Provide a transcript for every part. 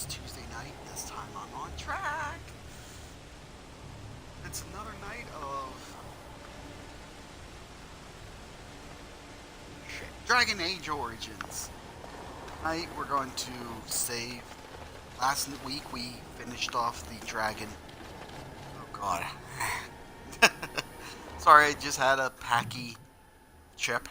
It's Tuesday night, this time I'm on track. It's another night of Dragon Age Origins. Tonight we're going to save. Last week we finished off the dragon. Oh god. Sorry, I just had a packy chip.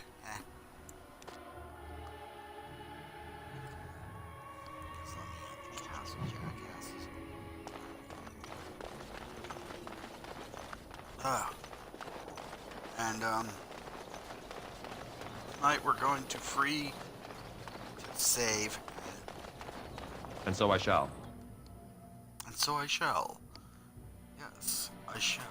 And tonight we're going to free to save. And so I shall. And so I shall. Yes, I shall.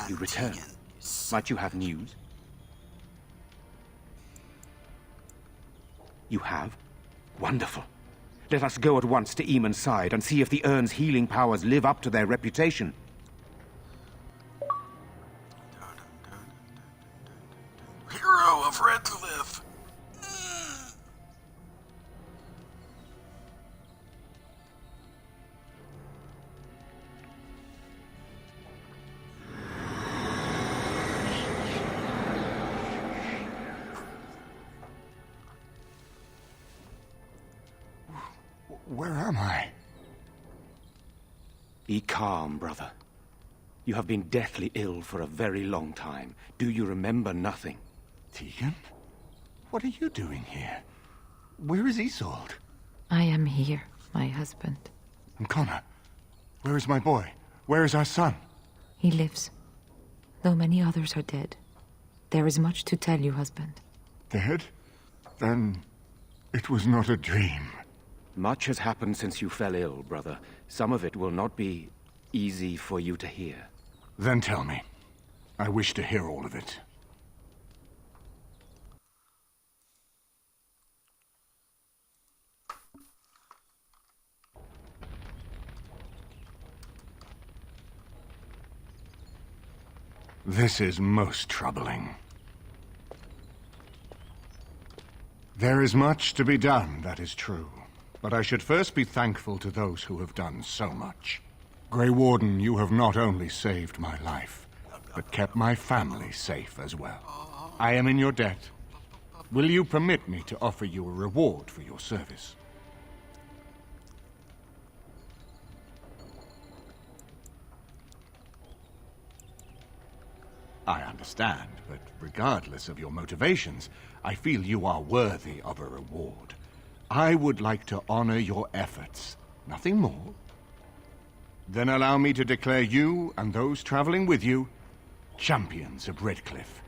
You return. Might you have news? You have? Wonderful. Let us go at once to Eamon's side and see if the urn's healing powers live up to their reputation. Hero of Redcliffe! Where am I? Be calm, brother. You have been deathly ill for a very long time. Do you remember nothing? Tegan? What are you doing here? Where is Isolde? I am here, my husband. And Connor? Where is my boy? Where is our son? He lives, though many others are dead. There is much to tell you, husband. Dead? Then it was not a dream. Much has happened since you fell ill, brother. Some of it will not be easy for you to hear. Then tell me. I wish to hear all of it. This is most troubling. There is much to be done, that is true. But I should first be thankful to those who have done so much. Grey Warden, you have not only saved my life, but kept my family safe as well. I am in your debt. Will you permit me to offer you a reward for your service? I understand, but regardless of your motivations, I feel you are worthy of a reward. I would like to honor your efforts, nothing more. Then allow me to declare you and those traveling with you champions of Redcliffe.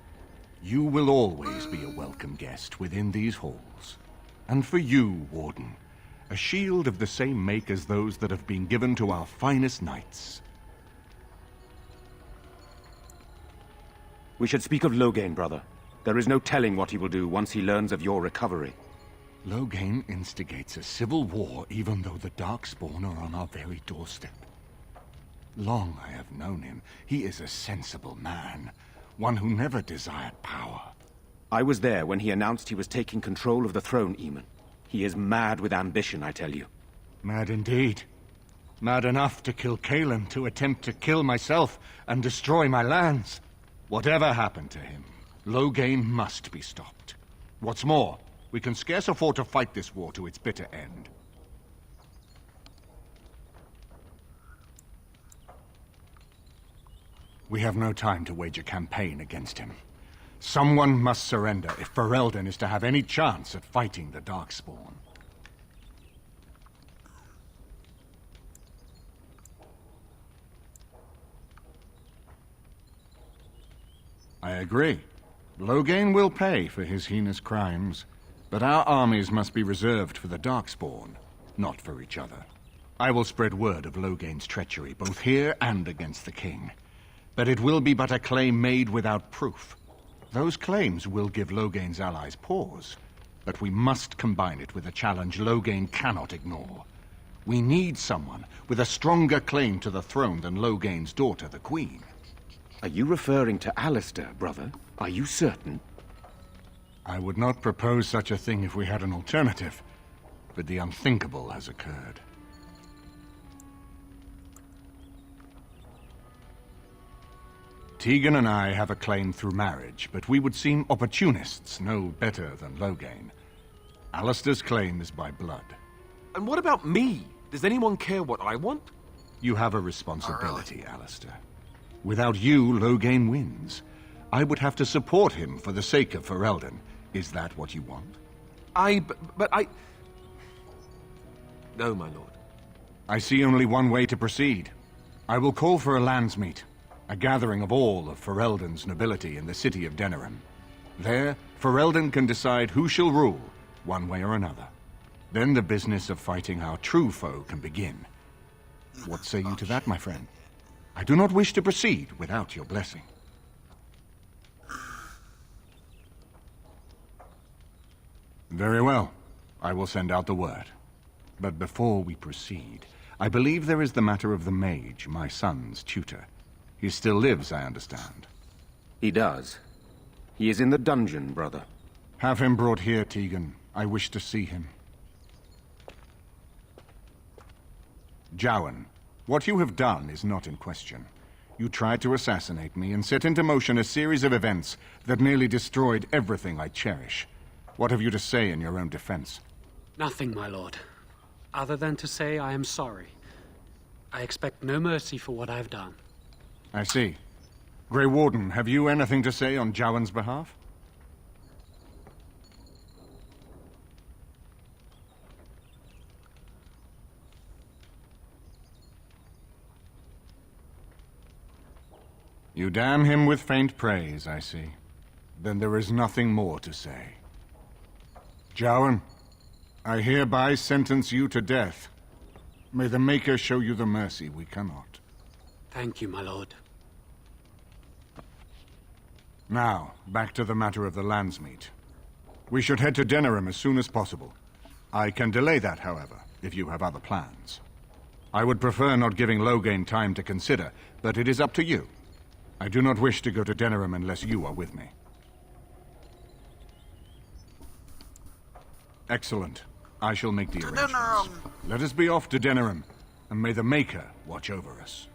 You will always be a welcome guest within these halls. And for you, Warden, a shield of the same make as those that have been given to our finest knights. We should speak of Loghain, brother. There is no telling what he will do once he learns of your recovery. Loghain instigates a civil war even though the Darkspawn are on our very doorstep. Long I have known him. He is a sensible man, one who never desired power. I was there when he announced he was taking control of the throne, Eamon. He is mad with ambition, I tell you. Mad indeed. Mad enough to kill Cailan, to attempt to kill myself and destroy my lands. Whatever happened to him, Loghain must be stopped. What's more, we can scarce afford to fight this war to its bitter end. We have no time to wage a campaign against him. Someone must surrender if Ferelden is to have any chance at fighting the Darkspawn. I agree. Loghain will pay for his heinous crimes. But our armies must be reserved for the Darkspawn, not for each other. I will spread word of Loghain's treachery, both here and against the king. But it will be but a claim made without proof. Those claims will give Loghain's allies pause, but we must combine it with a challenge Loghain cannot ignore. We need someone with a stronger claim to the throne than Loghain's daughter, the Queen. Are you referring to Alistair, brother? Are you certain? I would not propose such a thing if we had an alternative, but the unthinkable has occurred. Tegan and I have a claim through marriage, but we would seem opportunists, no better than Loghain. Alistair's claim is by blood. And what about me? Does anyone care what I want? You have a responsibility, Alistair. Without you, Loghain wins. I would have to support him for the sake of Ferelden. Is that what you want? But I... No, my lord. I see only one way to proceed. I will call for a landsmeet, a gathering of all of Ferelden's nobility in the city of Denerim. There, Ferelden can decide who shall rule, one way or another. Then the business of fighting our true foe can begin. What say you to that, my friend? I do not wish to proceed without your blessing. Very well. I will send out the word. But before we proceed, I believe there is the matter of the mage, my son's tutor. He still lives, I understand. He does. He is in the dungeon, brother. Have him brought here, Tegan. I wish to see him. Jowan, what you have done is not in question. You tried to assassinate me and set into motion a series of events that nearly destroyed everything I cherish. What have you to say in your own defense? Nothing, my lord. Other than to say I am sorry. I expect no mercy for what I've done. I see. Grey Warden, have you anything to say on Jowan's behalf? You damn him with faint praise, I see. Then there is nothing more to say. Jowan, I hereby sentence you to death. May the Maker show you the mercy we cannot. Thank you, my lord. Now, back to the matter of the landsmeet. We should head to Denerim as soon as possible. I can delay that, however, if you have other plans. I would prefer not giving Loghain time to consider, but it is up to you. I do not wish to go to Denerim unless you are with me. Excellent. I shall make the arrangements. Denerim! Let us be off to Denerim, and may the Maker watch over us.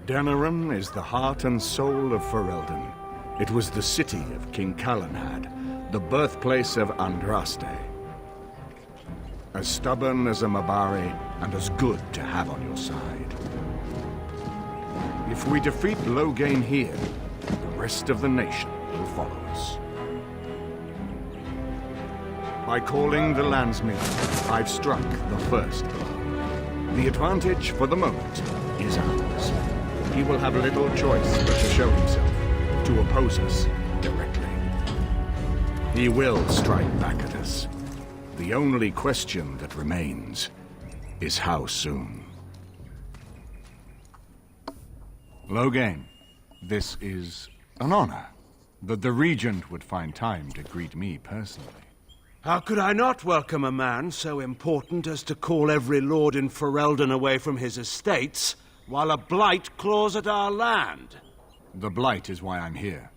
Denerim is the heart and soul of Ferelden. It was the city of King Calanhad, the birthplace of Andraste. As stubborn as a Mabari, and as good to have on your side. If we defeat Loghain here, the rest of the nation will follow us. By calling the landsmeet, I've struck the first blow. The advantage, for the moment, is ours. He will have little choice but to show himself, to oppose us directly. He will strike back at us. The only question that remains is how soon. Loghain, this is an honor, that the Regent would find time to greet me personally. How could I not welcome a man so important as to call every lord in Ferelden away from his estates, while a blight claws at our land? The blight is why I'm here.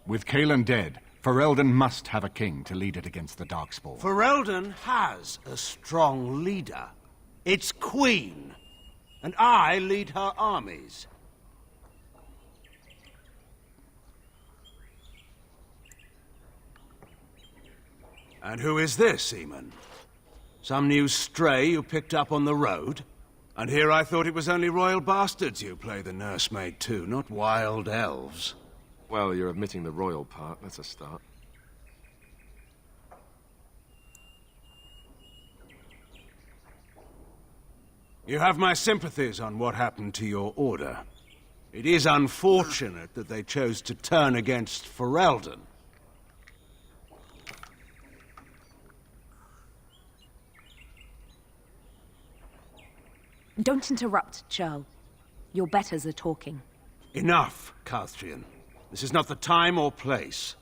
With Cailan dead, Ferelden must have a king to lead it against the Darkspawn. Ferelden has a strong leader. Its queen. And I lead her armies. And who is this, Eamon? Some new stray you picked up on the road? And here I thought it was only royal bastards you play the nursemaid to, not wild elves. Well, you're admitting the royal part. That's a start. You have my sympathies on what happened to your order. It is unfortunate that they chose to turn against Ferelden. Don't interrupt, Churl. Your betters are talking. Enough, Castantino. This is not the time or place.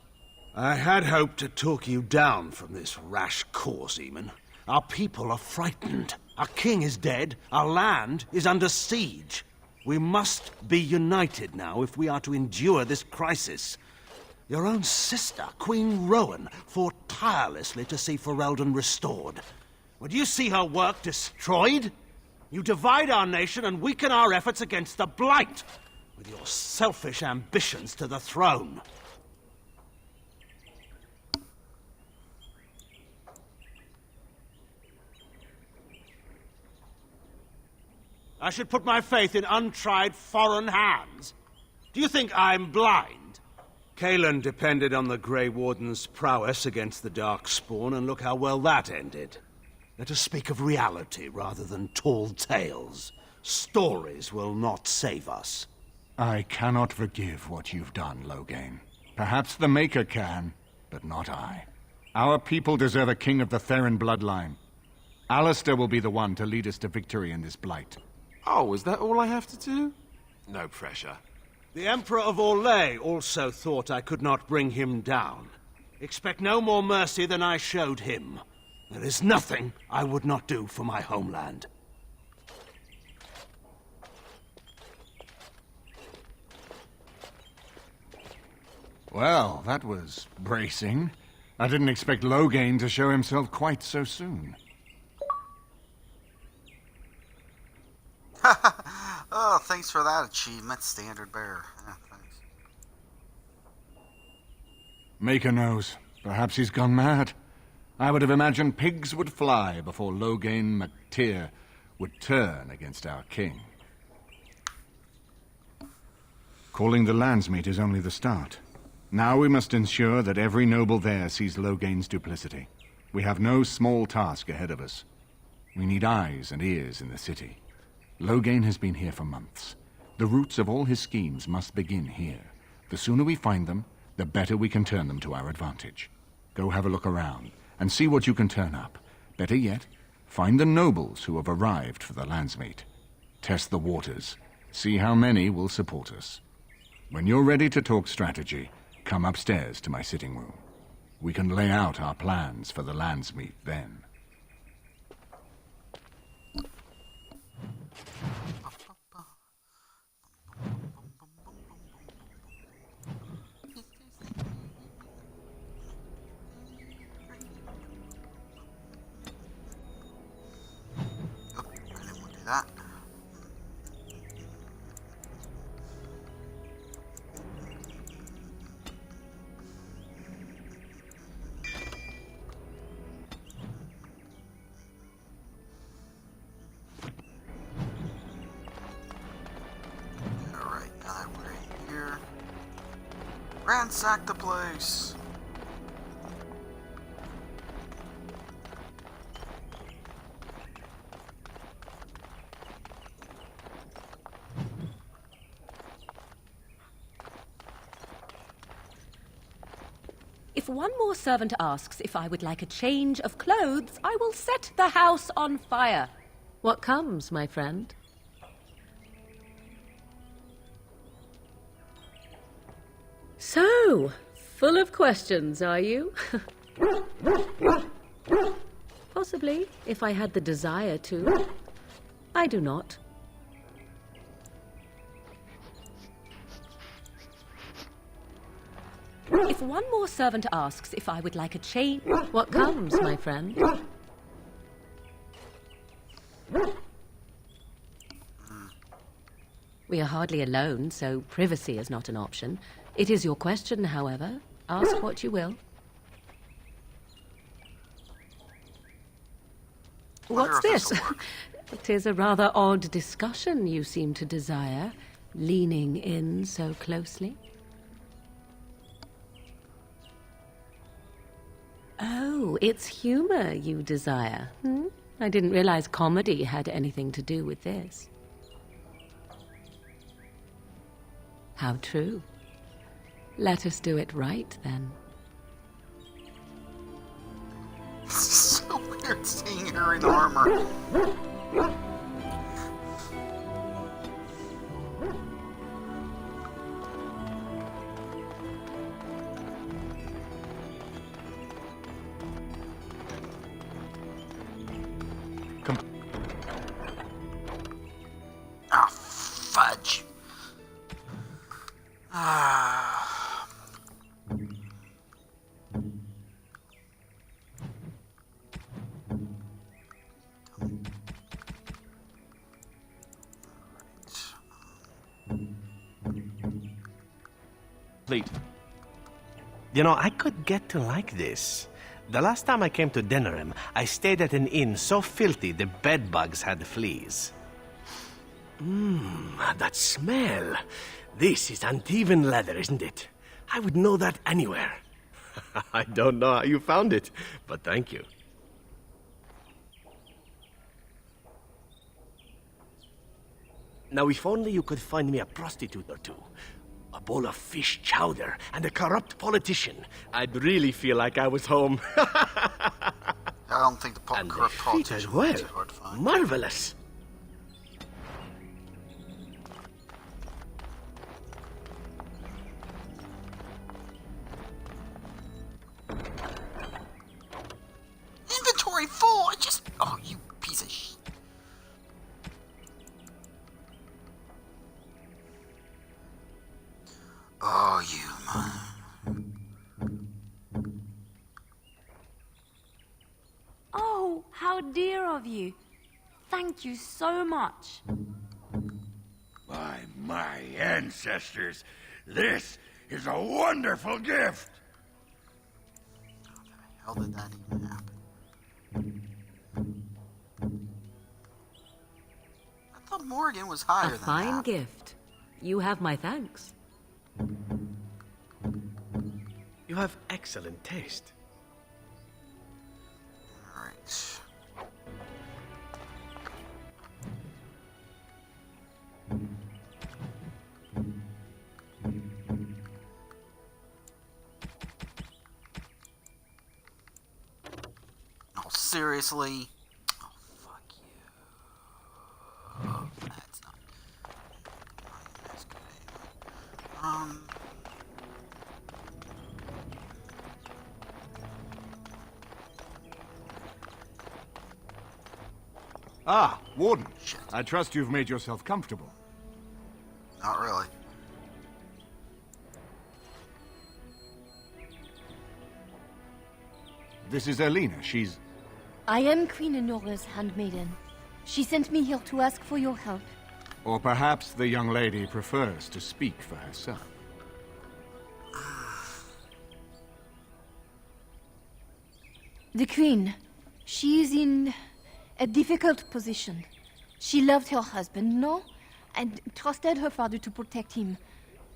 I had hoped to talk you down from this rash course, Eamon. Our people are frightened. Our king is dead. Our land is under siege. We must be united now if we are to endure this crisis. Your own sister, Queen Rowan, fought tirelessly to see Ferelden restored. Would you see her work destroyed? You divide our nation and weaken our efforts against the Blight, with your selfish ambitions to the throne. I should put my faith in untried foreign hands? Do you think I'm blind? Cailan depended on the Grey Warden's prowess against the Darkspawn, and look how well that ended. Let us speak of reality rather than tall tales. Stories will not save us. I cannot forgive what you've done, Loghain. Perhaps the Maker can, but not I. Our people deserve a king of the Theron bloodline. Alistair will be the one to lead us to victory in this blight. Oh, is that all I have to do? No pressure. The Emperor of Orlais also thought I could not bring him down. Expect no more mercy than I showed him. There is nothing I would not do for my homeland. Well, that was bracing. I didn't expect Loghain to show himself quite so soon. Oh, thanks for that achievement, Standard Bearer. Yeah, thanks. Maker knows. Perhaps he's gone mad. I would have imagined pigs would fly before Loghain MacTyr would turn against our king. Calling the Landsmeet is only the start. Now we must ensure that every noble there sees Loghain's duplicity. We have no small task ahead of us. We need eyes and ears in the city. Loghain has been here for months. The roots of all his schemes must begin here. The sooner we find them, the better we can turn them to our advantage. Go have a look around, and see what you can turn up. Better yet, find the nobles who have arrived for the Landsmeet. Test the waters. See how many will support us. When you're ready to talk strategy, come upstairs to my sitting room. We can lay out our plans for the Landsmeet then. That. Alright, now that we're in here, ransack the place. If one more servant asks if I would like a change of clothes, I will set the house on fire. What comes, my friend? So, full of questions, are you? Possibly, if I had the desire to. I do not. If one more servant asks if I would like a change... What comes, my friend? We are hardly alone, so privacy is not an option. It is your question, however. Ask what you will. What's this? It is a rather odd discussion you seem to desire, leaning in so closely. Oh, it's humor you desire. I didn't realize comedy had anything to do with this. How true. Let us do it right, then. It's so weird seeing her in armor. complete. You know, I could get to like this. The last time I came to Denerim, I stayed at an inn so filthy the bedbugs had fleas. That smell. This is uneven leather, isn't it? I would know that anywhere. I don't know how you found it, but thank you. Now, if only you could find me a prostitute or two, a bowl of fish chowder, and a corrupt politician, I'd really feel like I was home. I don't think the And the corrupt feet politician as is well. too hard to find. Marvelous. Inventory full! I just... Oh, you piece of shit. Oh, you man. Oh, how dear of you. Thank you so much. By my ancestors, this is a wonderful gift. How the hell did that even happen? I thought Morgan was higher A than fine that. gift. You have my thanks. You have excellent taste. Alright. Oh, seriously? Oh, fuck you. Oh, that's not as good anyway. Ah, Warden. I trust you've made yourself comfortable. Not really. This is Elena. She's... I am Queen Enora's handmaiden. She sent me here to ask for your help. Or perhaps the young lady prefers to speak for herself. The Queen, she is in a difficult position. She loved her husband, no? And trusted her father to protect him.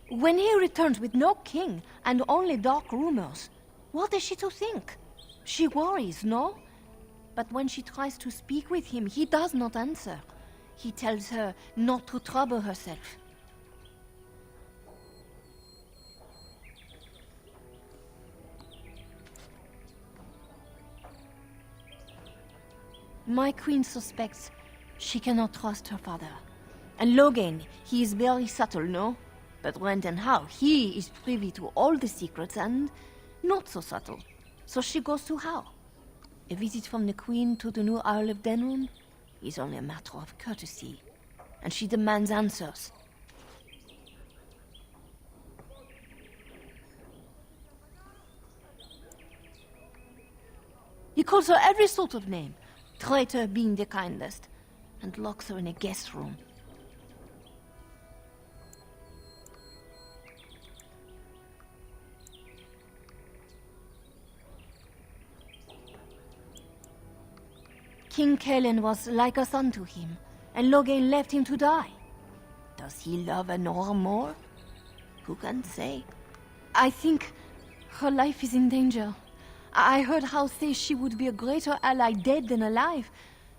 When he returns with no king and only dark rumors, what is she to think? She worries, no? But when she tries to speak with him, he does not answer. He tells her not to trouble herself. My queen suspects she cannot trust her father. And Logain, he is very subtle, no? But Rent and Howe, he is privy to all the secrets and not so subtle. So she goes to Howe. A visit from the queen to the new Isle of Denrun is only a matter of courtesy. And she demands answers. He calls her every sort of name, traitor being the kindest, and locks her in a guest room. King Kellen was like a son to him, and Logain left him to die. Does he love Anora more? Who can say? I think her life is in danger. I heard Howe say she would be a greater ally dead than alive,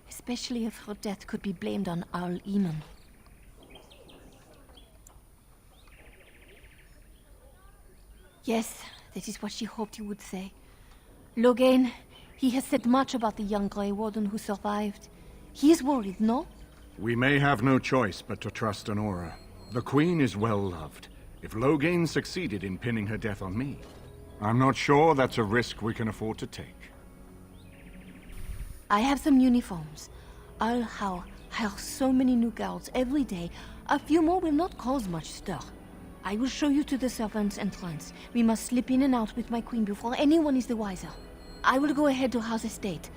especially if her death could be blamed on Arl Eamon. Yes, that is what she hoped he would say. Logain, he has said much about the young Grey Warden who survived. He is worried, no? We may have no choice but to trust Anora. The Queen is well loved. If Logain succeeded in pinning her death on me, I'm not sure that's a risk we can afford to take. I have some uniforms. I'll hire so many new guards every day. A few more will not cause much stir. I will show you to the servants' entrance. We must slip in and out with my queen before anyone is the wiser. I will go ahead to Howe's estate.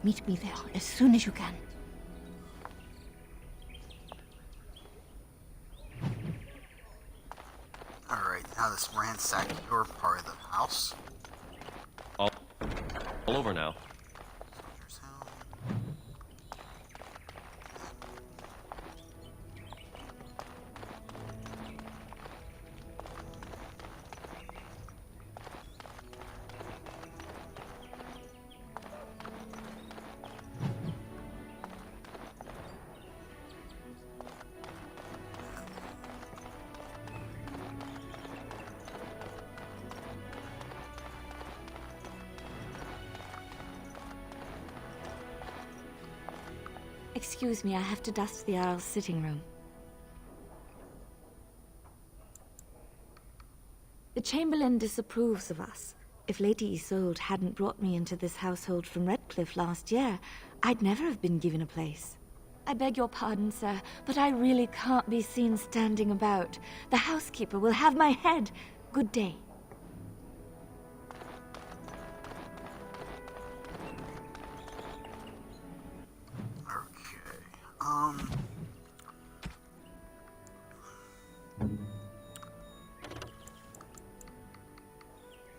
Meet me there as soon as you can. Alright Now let's ransack your part of the house. All over now. Soldier's Helm. Excuse me, I have to dust the Earl's sitting room. The Chamberlain disapproves of us. If Lady Isolde hadn't brought me into this household from Redcliffe last year, I'd never have been given a place. I beg your pardon, sir, but I really can't be seen standing about. The housekeeper will have my head. Good day.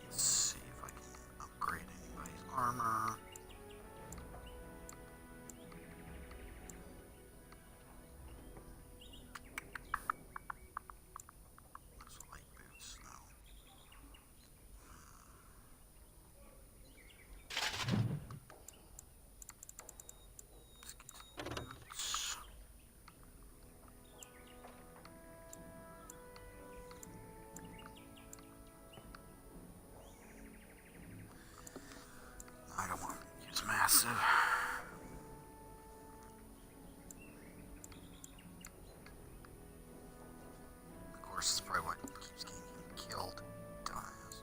Let's see if I can upgrade anybody's armor. Those light boots, no. Let's get some boots. I don't want to use massive. Of course, it's probably what keeps getting him killed. Dumbass.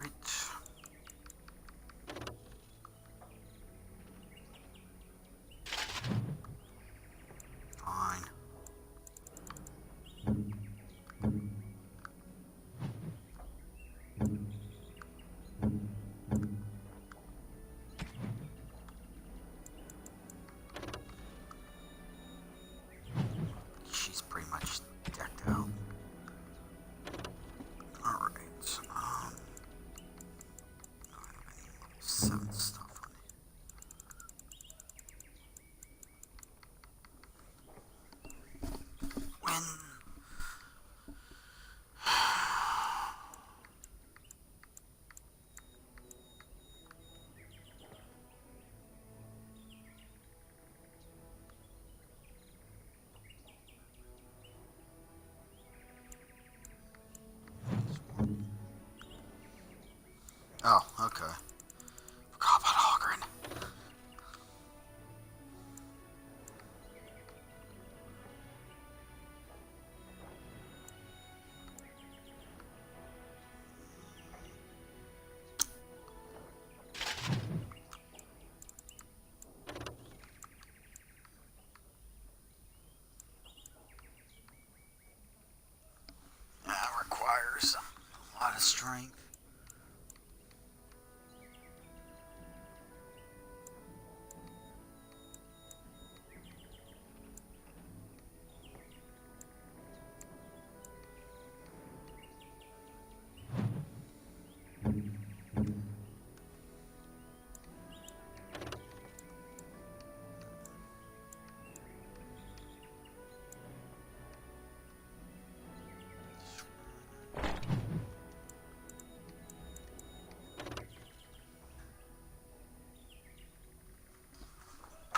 Right. Fine. She's pretty much decked out. Alright. I don't have any level 7 stuff on it. When oh, okay. Forgot about Hogren. That requires a lot of strength.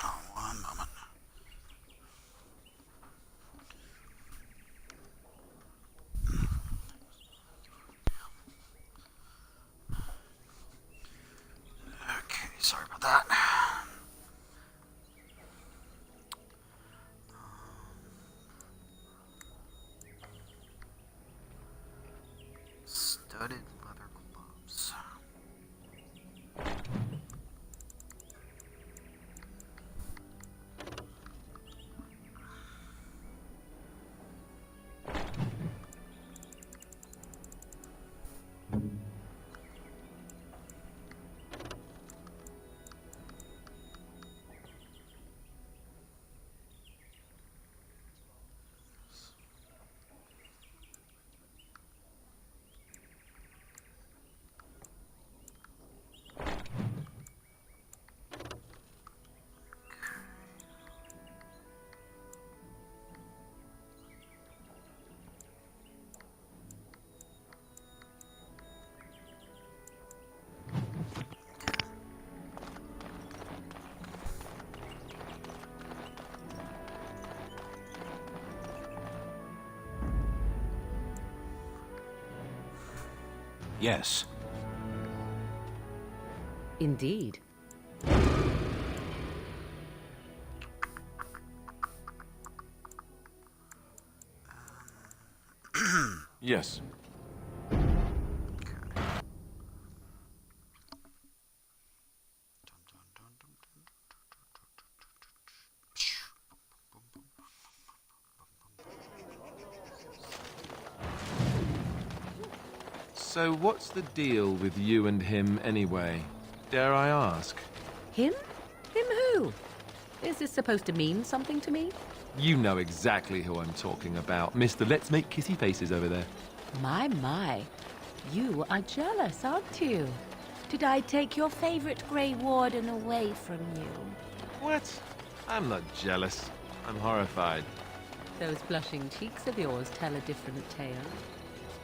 Oh, one moment. Okay, sorry about that. Studded leather gloves. Yes. Indeed. Yes. So what's the deal with you and him anyway? Dare I ask? Him? Him who? Is this supposed to mean something to me? You know exactly who I'm talking about. Mr. Let's Make Kissy Faces over there. My. You are jealous, aren't you? Did I take your favorite Grey Warden away from you? What? I'm not jealous. I'm horrified. Those blushing cheeks of yours tell a different tale.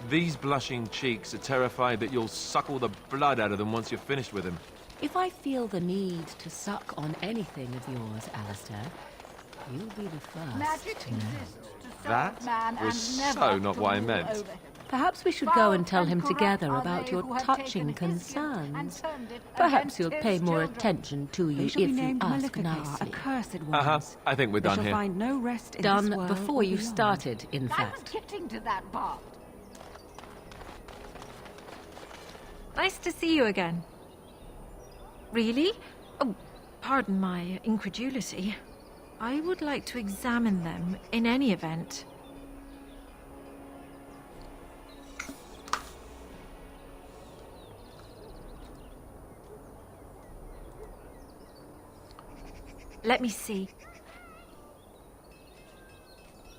These blushing cheeks are terrified that you'll suck all the blood out of them once you're finished with him. If I feel the need to suck on anything of yours, Alistair, you'll be the first Magic to know. exists to serve That man was and so never not to what I rule meant. over him. Perhaps we should go and tell him together about your touching concerns. Perhaps he'll pay more attention to you if you ask nicely. I think we're done here. Find no rest in Done this world before or you beyond. started, in I was fact. getting to that part. Nice to see you again. Really? Oh, pardon my incredulity. I would like to examine them in any event. Let me see.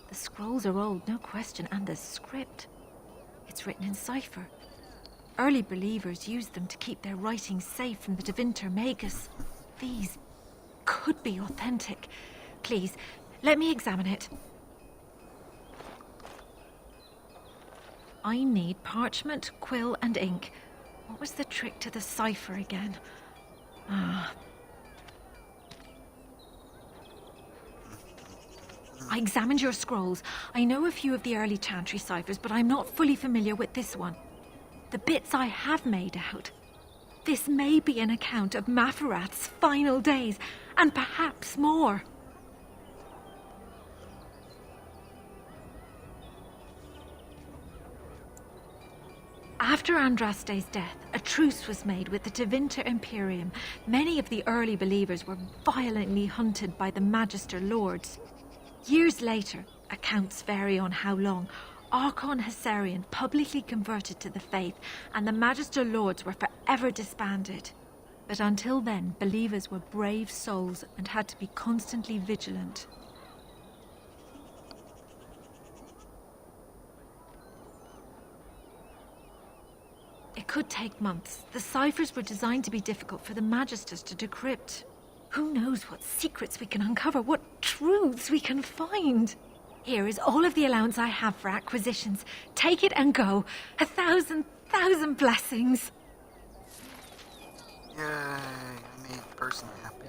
The scrolls are old, no question, and the script. It's written in cipher. Early believers used them to keep their writings safe from the Devinter Magus. These could be authentic. Please, let me examine it. I need parchment, quill, and ink. What was the trick to the cipher again? I examined your scrolls. I know a few of the early Chantry ciphers, but I'm not fully familiar with this one. The bits I have made out. This may be an account of Maferath's final days, and perhaps more. After Andraste's death, a truce was made with the Tevinter Imperium. Many of the early believers were violently hunted by the Magister Lords. Years later, accounts vary on how long, Archon Hessarian publicly converted to the faith, and the Magister Lords were forever disbanded. But until then, believers were brave souls and had to be constantly vigilant. It could take months. The ciphers were designed to be difficult for the Magisters to decrypt. Who knows what secrets we can uncover, what truths we can find. Here is all of the allowance I have for acquisitions. Take it and go. 1,000 blessings. Yay, I made the person happy.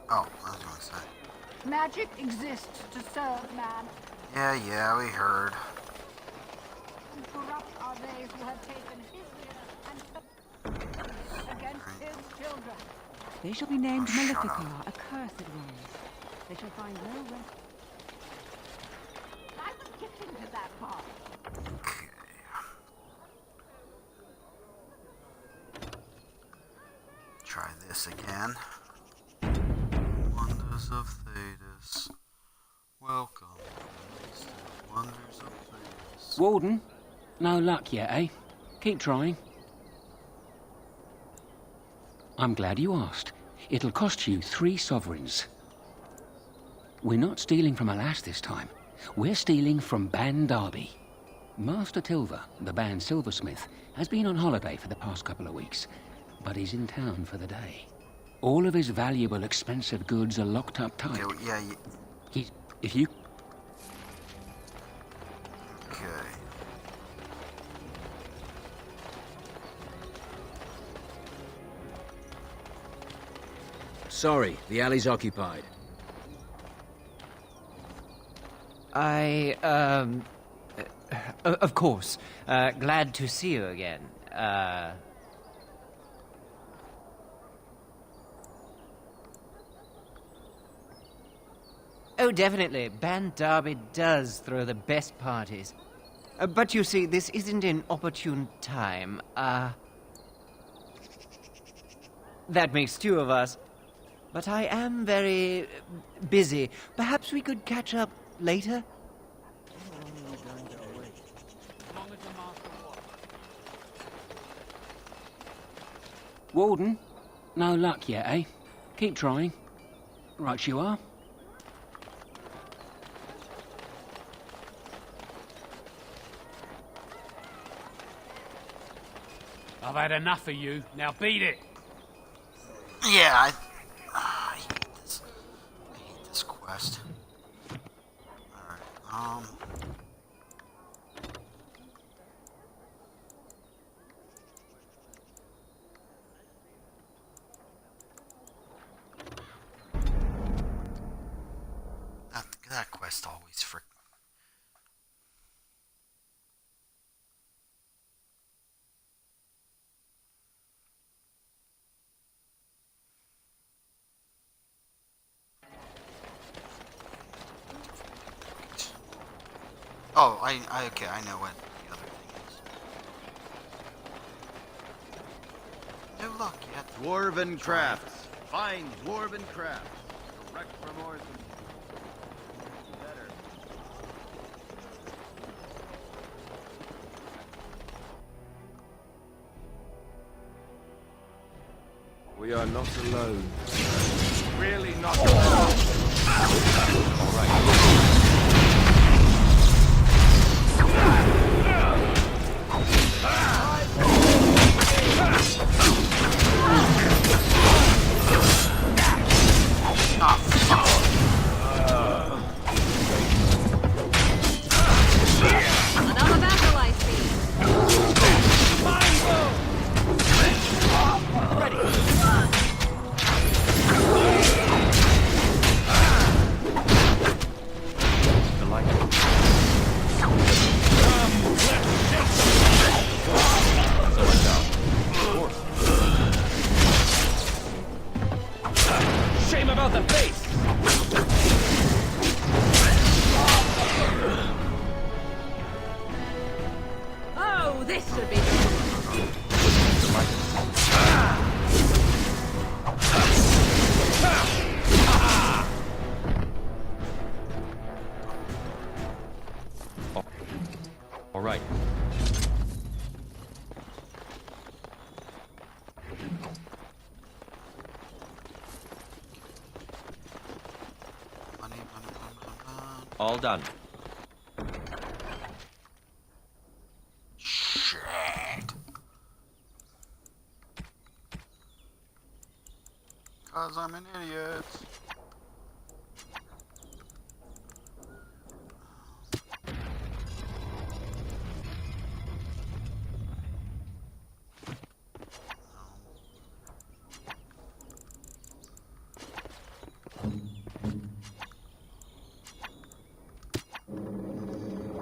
Oh, I was going to say. Magic exists to serve man. Yeah, we heard. And corrupt are they who have taken his will and against his children. They shall be named shut Malefica, accursed ones. They shall find no rest. I was getting to that part. Okay. Try this again. Wonders of Thedas. Welcome to the Wonders of Thedas. Warden? No luck yet, eh? Keep trying. I'm glad you asked. It'll cost you 3 sovereigns. We're not stealing from a lass this time. We're stealing from Ban Derby. Master Tilver, the Ban silversmith, has been on holiday for the past couple of weeks, but he's in town for the day. All of his valuable, expensive goods are locked up tight. Yeah. If you... Okay. Sorry, the alley's occupied. Of course. Glad to see you again. Oh, definitely. Band Derby does throw the best parties. But you see, this isn't an opportune time. That makes two of us. But I am very busy. Perhaps we could catch up later? Warden, no luck yet, eh? Keep trying. Right you are. I've had enough of you. Now beat it. Yeah, I hate this. I hate this quest. Alright, that quest always freaked me. Oh, okay, I know what the other thing is. No luck yet. Dwarven crafts. Fine dwarven crafts. Direct from Orson. Better. We are not alone. Really not alone. All right. Another battle, I see. Shame about the face! Oh, this should be All right. All done. Shit. Cause I'm an idiot.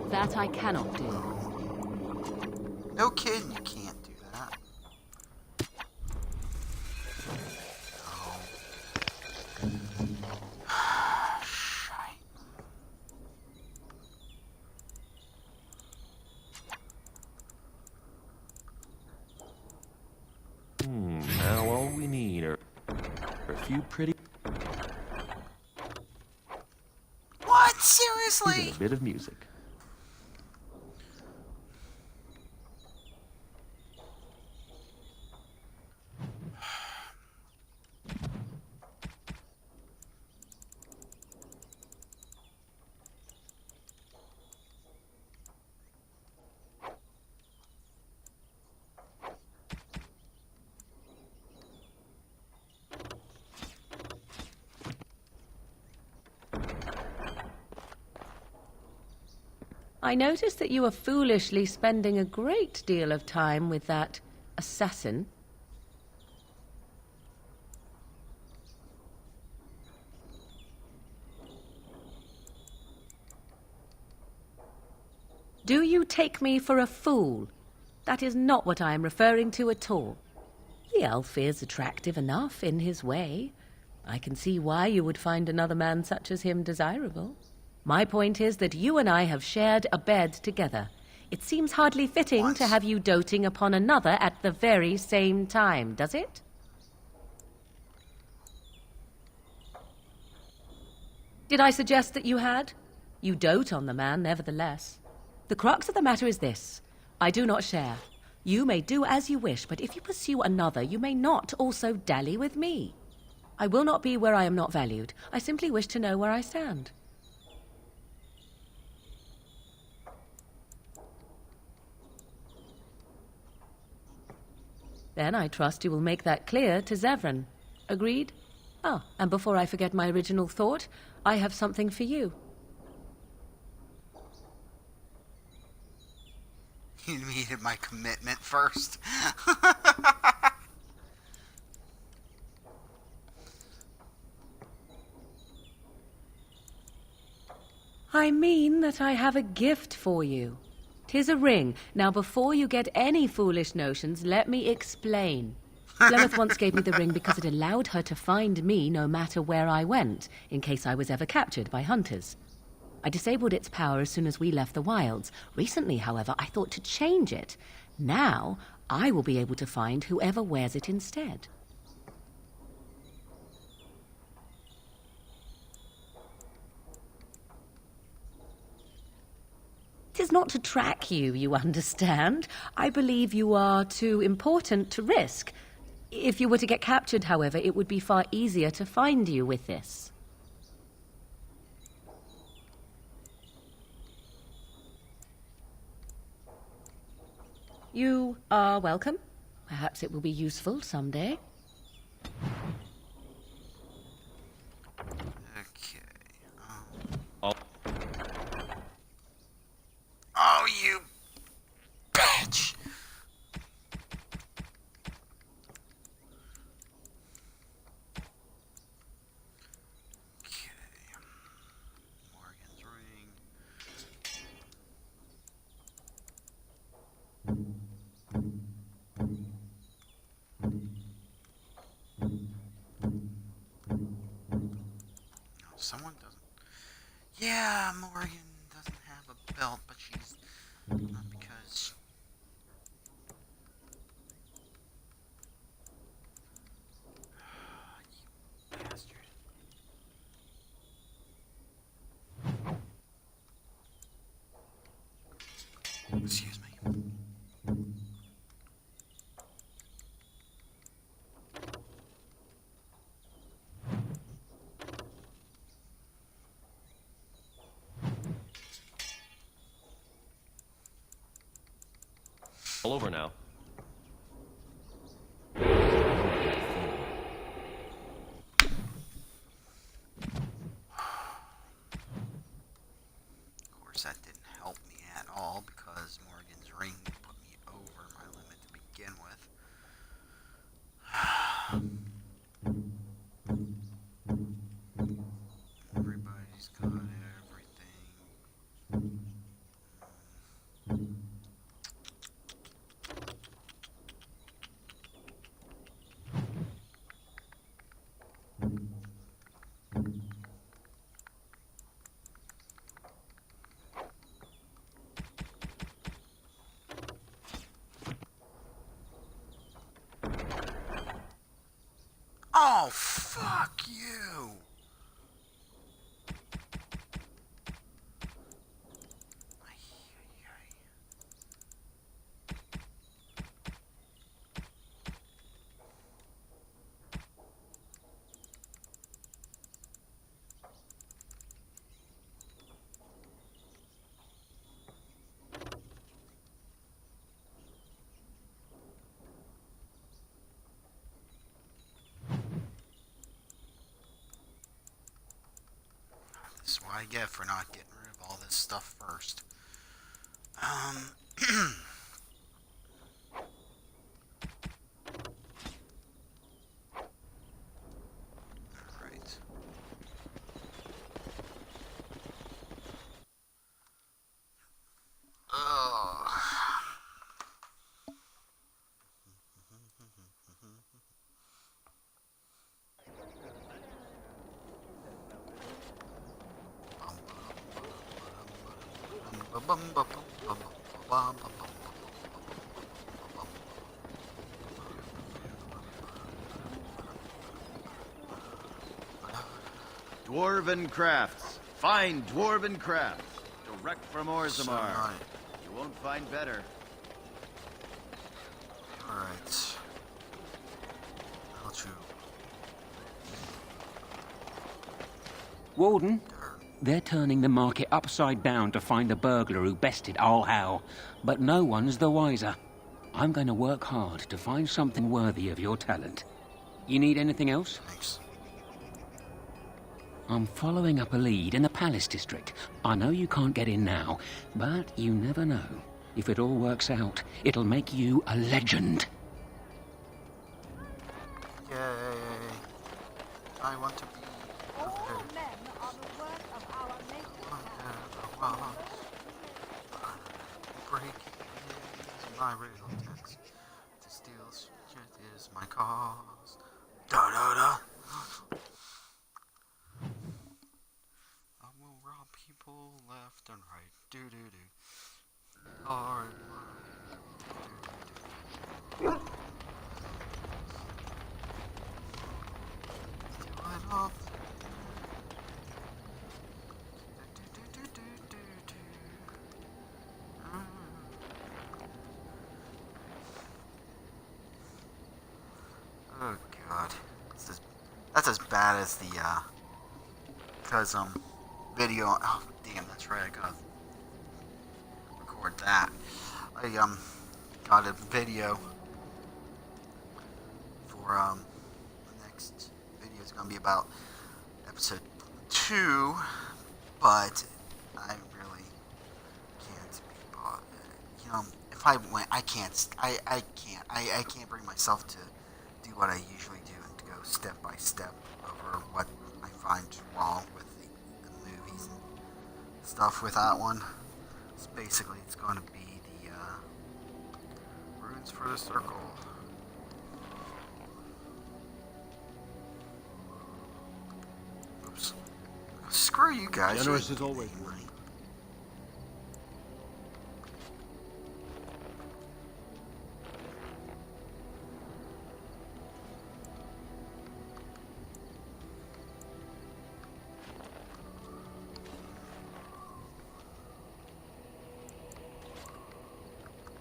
That I cannot do. No kidding, you can't do that. Now all we need are a few pretty... What? Seriously? A bit of music. I noticed that you were foolishly spending a great deal of time with that assassin. Do you take me for a fool? That is not what I am referring to at all. The elf is attractive enough in his way. I can see why you would find another man such as him desirable. My point is that you and I have shared a bed together. It seems hardly fitting to have you doting upon another at the very same time, does it? Did I suggest that you had? You dote on the man, nevertheless. The crux of the matter is this. I do not share. You may do as you wish, but if you pursue another, you may not also dally with me. I will not be where I am not valued. I simply wish to know where I stand. Then I trust you will make that clear to Zevran. Agreed? Ah, and before I forget my original thought, I have something for you. You needed my commitment first. I mean that I have a gift for you. 'Tis a ring. Now, before you get any foolish notions, let me explain. Flemeth once gave me the ring because it allowed her to find me no matter where I went, in case I was ever captured by hunters. I disabled its power as soon as we left the wilds. Recently, however, I thought to change it. Now, I will be able to find whoever wears it instead. It is not to track you, you understand. I believe you are too important to risk. If you were to get captured, however, it would be far easier to find you with this. You are welcome. Perhaps it will be useful someday. Okay. Oh, you bitch! Okay. Morgan's ring. Someone doesn't. Yeah, Morgan doesn't have a belt, but she's not because. You bastard. Excuse me. All over now. Of course, that didn't help me at all because Morgan's ring put me over my limit to begin with. Everybody's got everything. Oh, fuck you! This is what I get for not getting rid of all this stuff first. Alright. Dwarven crafts. Fine dwarven crafts. Direct from Orzammar. You won't find better. Alright. How to... Warden, they're turning the market upside down to find the burglar who bested old Howe, but no one's the wiser. I'm going to work hard to find something worthy of your talent. You need anything else? Thanks. I'm following up a lead in the Palace District. I know you can't get in now, but you never know. If it all works out, it'll make you a legend. Yay. I want to be... All men are the work of our native Break is my real text. To steal shit is my cause. Da da da. I will rob people left and right. Do do do. Alright. Steal it off. Oh god, that's as bad as the because video. Oh damn, that's right. I gotta record that. I got a video for the next video is gonna be about episode 2, but I really can't be bothered. You know, if I went, I can't bring myself to do what I usually do and to go step by step over what I find wrong with the movies and stuff with that one. So basically, it's going to be the runes for the circle. Oops. Screw you guys. Generous as always.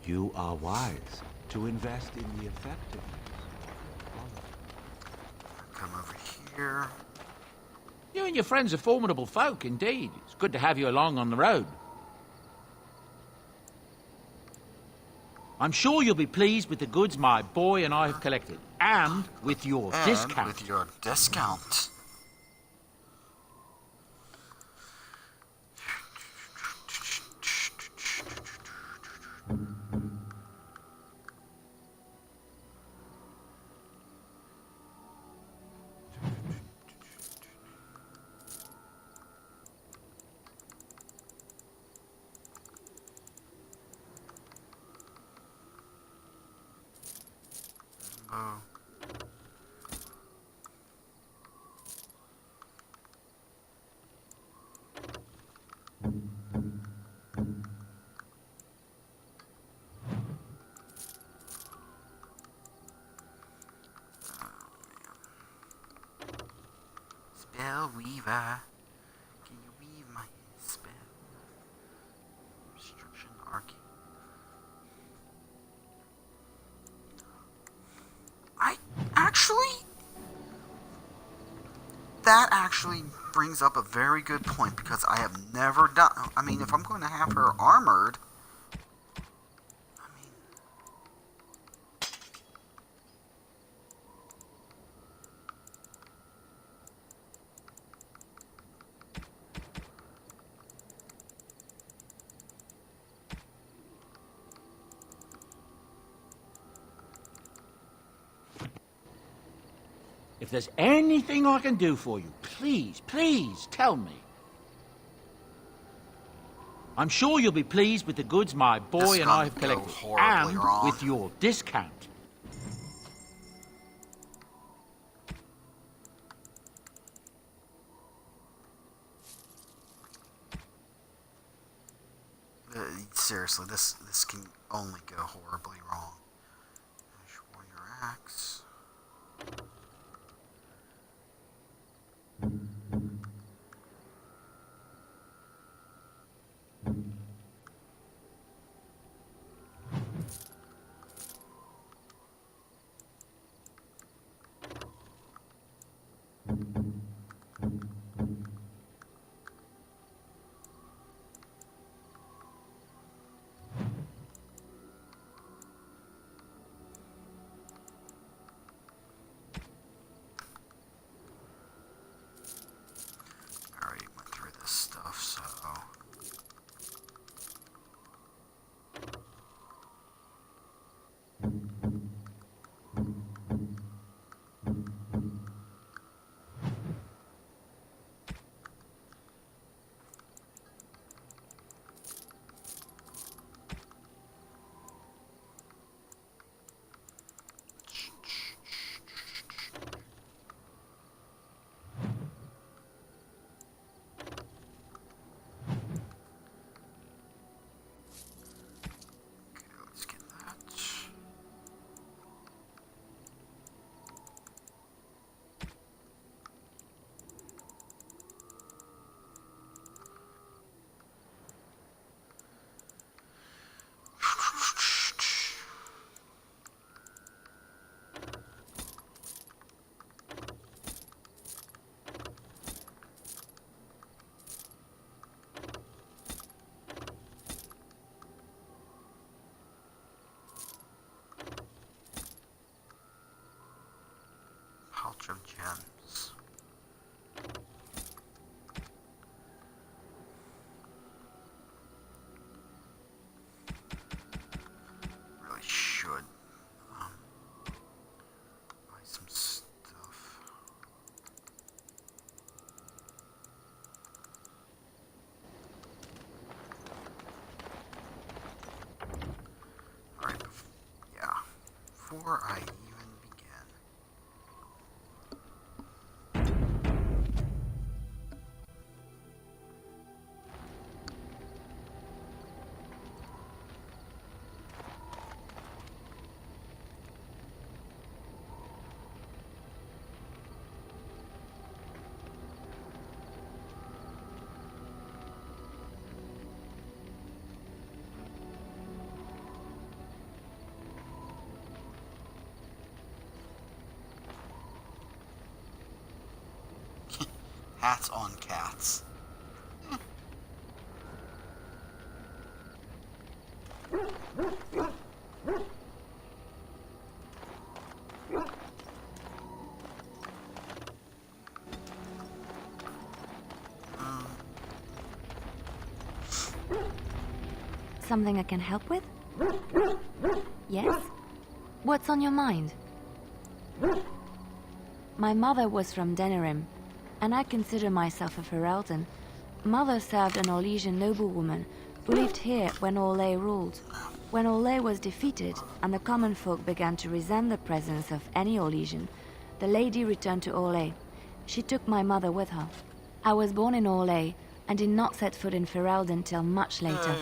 You are wise to invest in the effectiveness. Come over here. You and your friends are formidable folk, indeed. It's good to have you along on the road. I'm sure you'll be pleased with the goods my boy and I have collected, and with your discount. With your discount. Oh. Spell weaver, can you weave my spell? Restriction arcane. That actually brings up a very good point, because I have never done... I mean, if I'm going to have her armored... If there's anything I can do for you, please, please tell me. I'm sure you'll be pleased with the goods my boy and I have collected, and with your discount. Seriously, this can only go horribly wrong. Warrior axe. Pouch of gems. Really should buy some stuff. Alright, yeah. Before I even begin. Hats on cats. Something I can help with? Yes? What's on your mind? My mother was from Denerim, and I consider myself a Ferelden. Mother served an Orlesian noblewoman who lived here when Orlais ruled. When Orlais was defeated and the common folk began to resent the presence of any Orlesian, the lady returned to Orlais. She took my mother with her. I was born in Orlais and did not set foot in Ferelden till much later.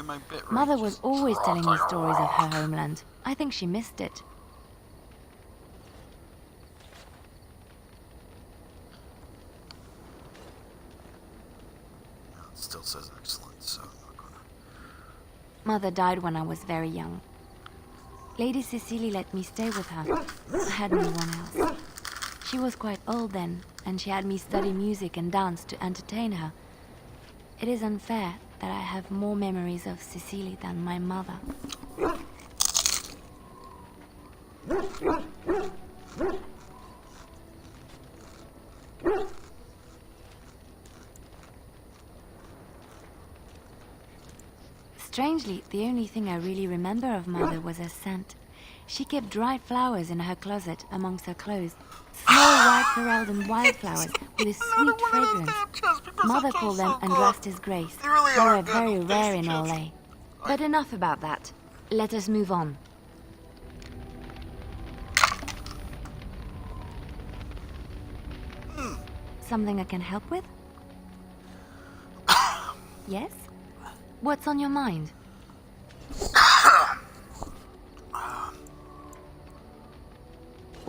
Mother was always telling me stories of her homeland. I think she missed it. Still says excellent, so I'm not gonna. Mother died when I was very young. Lady Cecily let me stay with her. I had no one else. She was quite old then, and she had me study music and dance to entertain her. It is unfair that I have more memories of Cecily than my mother. Strangely, the only thing I really remember of Mother was her scent. She kept dried flowers in her closet amongst her clothes. Small white Ferelden wildflowers with a sweet fragrance. Mother called them Andrastis grace. They were very rare in Orlais. But enough about that. Let us move on. Something I can help with? Yes? What's on your mind?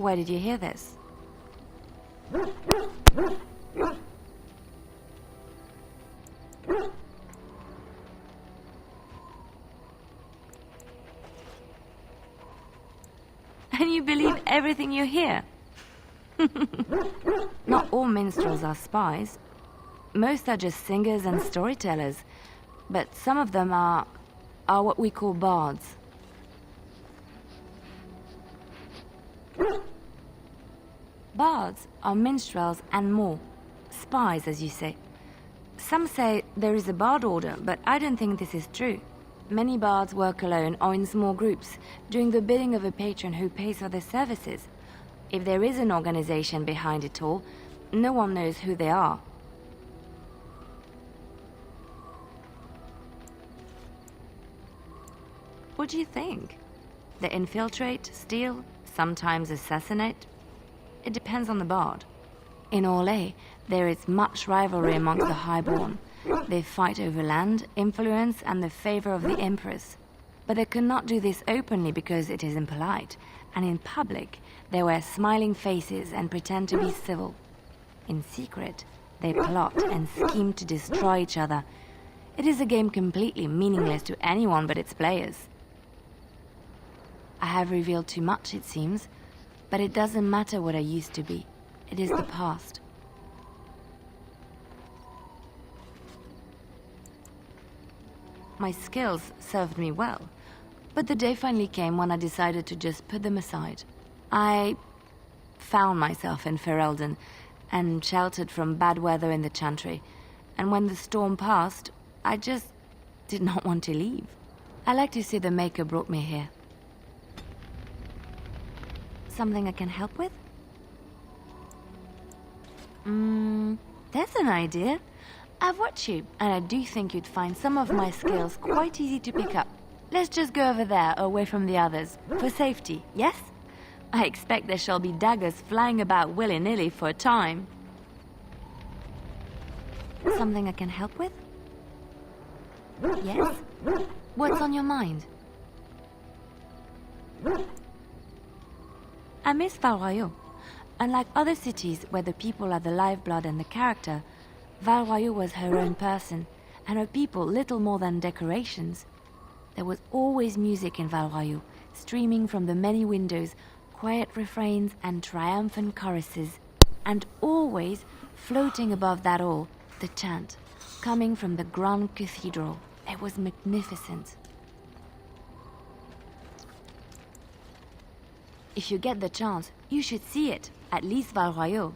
Where did you hear this? And you believe everything you hear? Not all minstrels are spies. Most are just singers and storytellers. But some of them are what we call bards. Bards are minstrels and more. Spies, as you say. Some say there is a bard order, but I don't think this is true. Many bards work alone or in small groups, doing the bidding of a patron who pays for their services. If there is an organization behind it all, no one knows who they are. What do you think? They infiltrate, steal, sometimes assassinate? It depends on the bard. In Orlais, there is much rivalry amongst the highborn. They fight over land, influence, and the favor of the Empress. But they cannot do this openly because it is impolite, and in public, they wear smiling faces and pretend to be civil. In secret, they plot and scheme to destroy each other. It is a game completely meaningless to anyone but its players. I have revealed too much, it seems, but it doesn't matter what I used to be. It is the past. My skills served me well, but the day finally came when I decided to just put them aside. I found myself in Ferelden and sheltered from bad weather in the Chantry, and when the storm passed, I just did not want to leave. I like to see the Maker brought me here. Something I can help with? There's an idea. I've watched you, and I do think you'd find some of my skills quite easy to pick up. Let's just go over there, away from the others, for safety, yes? I expect there shall be daggers flying about willy-nilly for a time. Something I can help with? Yes? What's on your mind? I miss Val-Royeaux. Unlike other cities where the people are the lifeblood and the character, Val-Royeaux was her own person, and her people little more than decorations. There was always music in Val-Royeaux, streaming from the many windows, quiet refrains and triumphant choruses, and always, floating above that all, the chant, coming from the Grand Cathedral. It was magnificent. If you get the chance, you should see it, at least Val-Royeaux.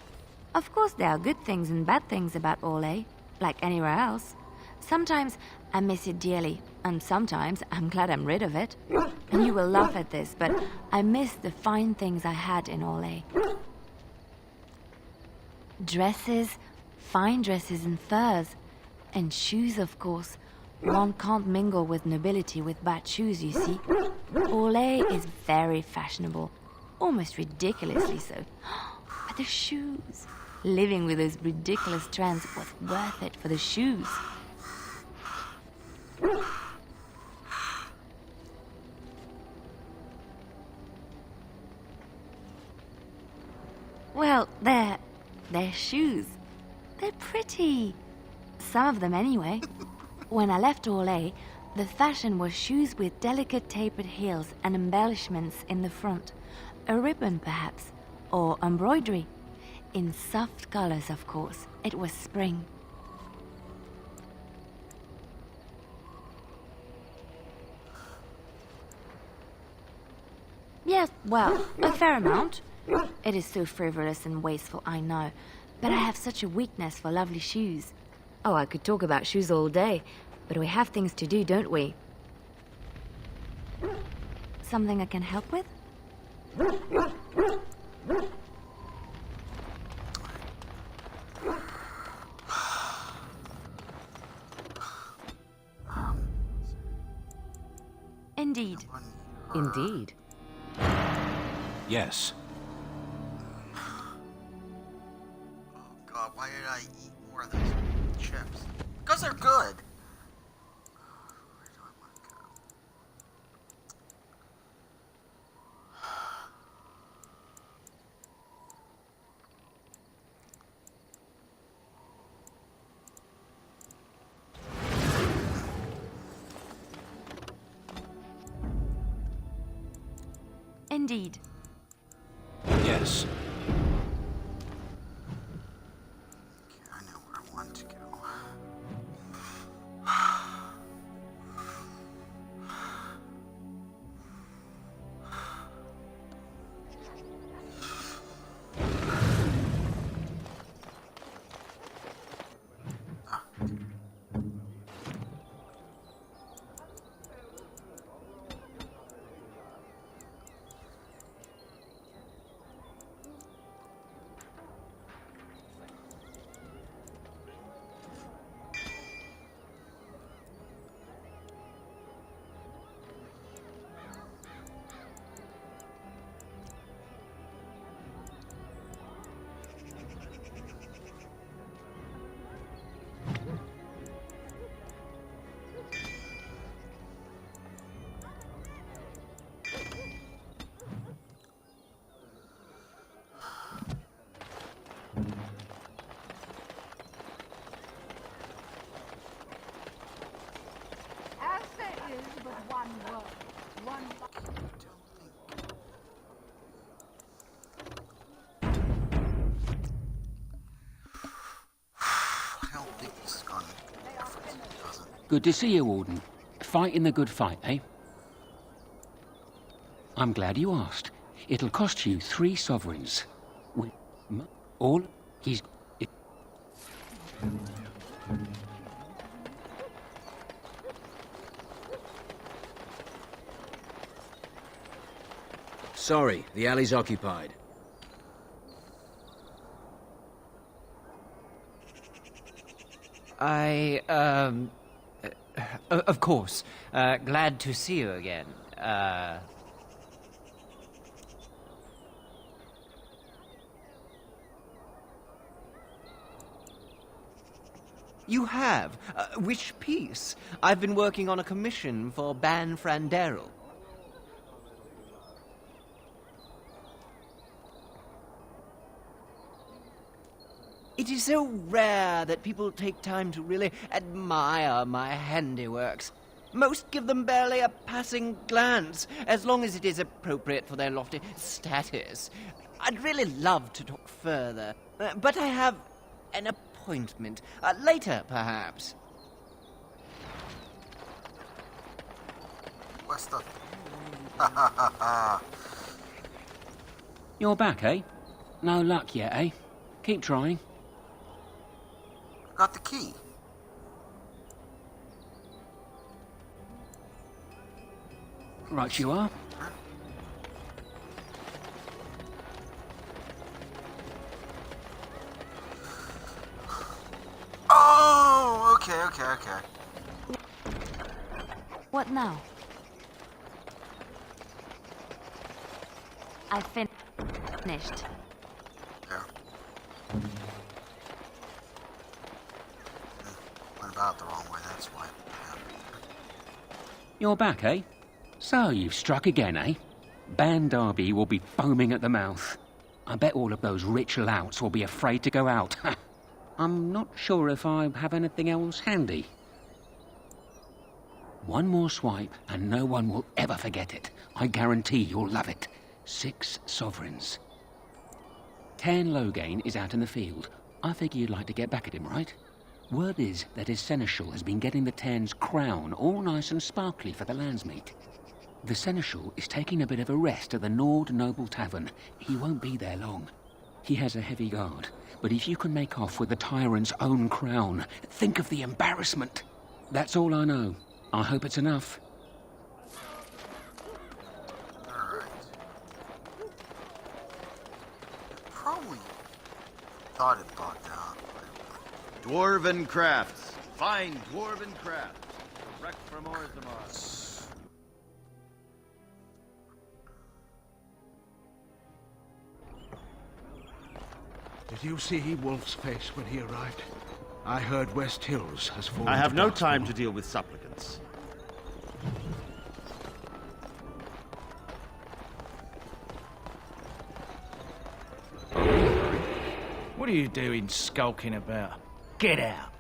Of course there are good things and bad things about Orlais, like anywhere else. Sometimes I miss it dearly, and sometimes I'm glad I'm rid of it. And you will laugh at this, but I miss the fine things I had in Orlais. Dresses, fine dresses and furs, and shoes, of course. One can't mingle with nobility with bad shoes, you see. Orlais is very fashionable, almost ridiculously so. But the shoes, living with those ridiculous trends was worth it for the shoes. Well, they're shoes. They're pretty. Some of them anyway. When I left Orlais, the fashion was shoes with delicate tapered heels and embellishments in the front. A ribbon, perhaps, or embroidery. In soft colors, of course. It was spring. Yes, well, a fair amount. It is so frivolous and wasteful, I know, but I have such a weakness for lovely shoes. Oh, I could talk about shoes all day, but we have things to do, don't we? Something I can help with? Indeed. Indeed. Yes. God, why did I eat more of those chips? Because they're good. Where do I want to go? Indeed. Yes. I know where I want to go. As there is but one world, one I don't think this is gonna doesn't. Good to see you, Warden. Fighting the good fight, eh? I'm glad you asked. It'll cost you 3 sovereigns. All he's... Sorry, the alley's occupied. Of course. Glad to see you again. You have? Which piece? I've been working on a commission for Ban Franderel. It is so rare that people take time to really admire my handiworks. Most give them barely a passing glance, as long as it is appropriate for their lofty status. I'd really love to talk further, but I have an appointment. Later, perhaps. What's the... You're back, eh? No luck yet, eh? Keep trying. Got the key. Right you are. Oh, okay. What now? I finished. Yeah. Went about the wrong way, that's why. You're back, eh? So you've struck again, eh? Ban Derby will be foaming at the mouth. I bet all of those rich louts will be afraid to go out. I'm not sure if I have anything else handy. One more swipe, and no one will ever forget it. I guarantee you'll love it. 6 sovereigns. 10 Loghain is out in the field. I figure you'd like to get back at him, right? Word is that his seneschal has been getting the 10's crown all nice and sparkly for the landsmeet. The seneschal is taking a bit of a rest at the Nord Noble Tavern. He won't be there long. He has a heavy guard, but if you can make off with the tyrant's own crown, think of the embarrassment. That's all I know. I hope it's enough. Alright. Probably thought it blocked out. Dwarven crafts. Fine dwarven crafts. Direct from Orzammar. Did you see Wolf's face when he arrived? I heard West Hills has fallen. I have to no dust. time to deal with supplicants. What are you doing skulking about? Get out!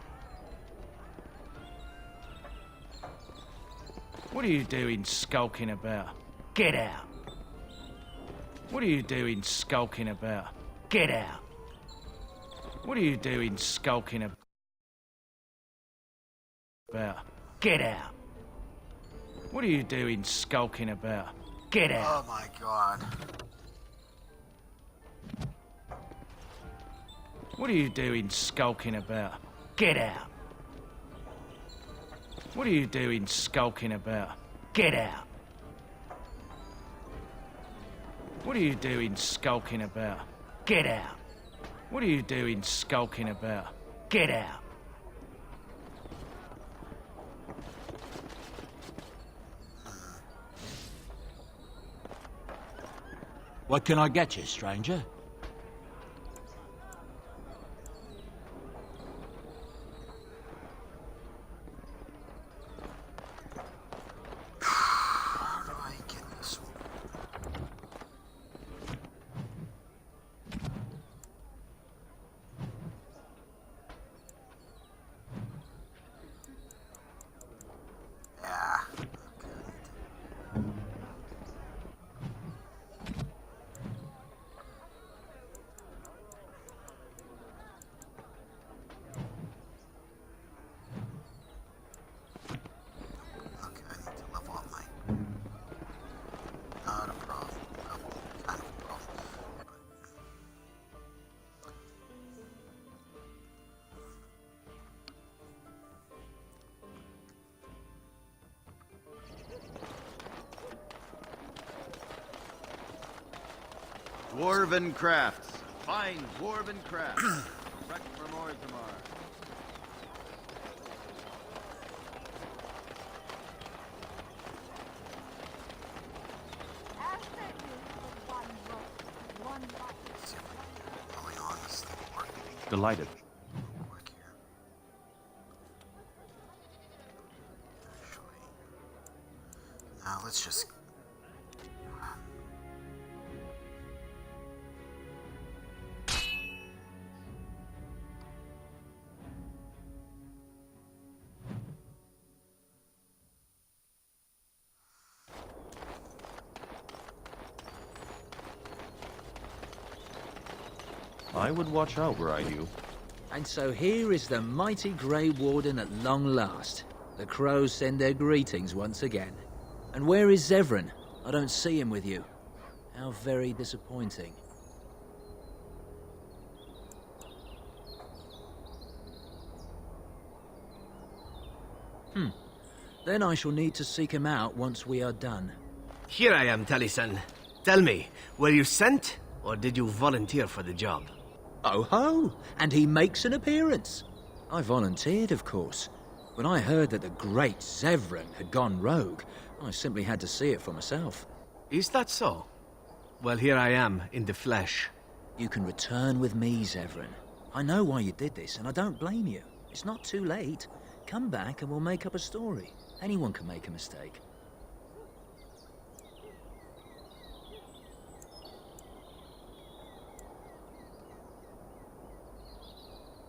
What are you doing skulking about? Get out! What are you doing skulking about? Get out! What are you doing skulking about? Get out! What are you doing skulking about? Get out! Oh my god. What are you doing skulking about? Get out! What are you doing skulking about? Get out! What are you doing skulking about? Get out! What are you doing skulking about? Get out! What can I get you, stranger? How do I get this one? Yeah. Okay, I need to level up my... Not a problem. Well, kind of a problem. Dwarven crafts. Fine dwarven crafts. Direct from Orzammar. Really honestly work. Delighted. Work here. Actually. Now let's just... I would watch out were I you. And so here is the mighty Grey Warden at long last. The crows send their greetings once again. And where is Zevran? I don't see him with you. How very disappointing. Then I shall need to seek him out once we are done. Here I am, Taliesin. Tell me, were you sent, or did you volunteer for the job? Oh ho! And he makes an appearance. I volunteered, of course. When I heard that the great Zevran had gone rogue, I simply had to see it for myself. Is that so? Well, here I am, in the flesh. You can return with me, Zevran. I know why you did this, and I don't blame you. It's not too late. Come back and we'll make up a story. Anyone can make a mistake.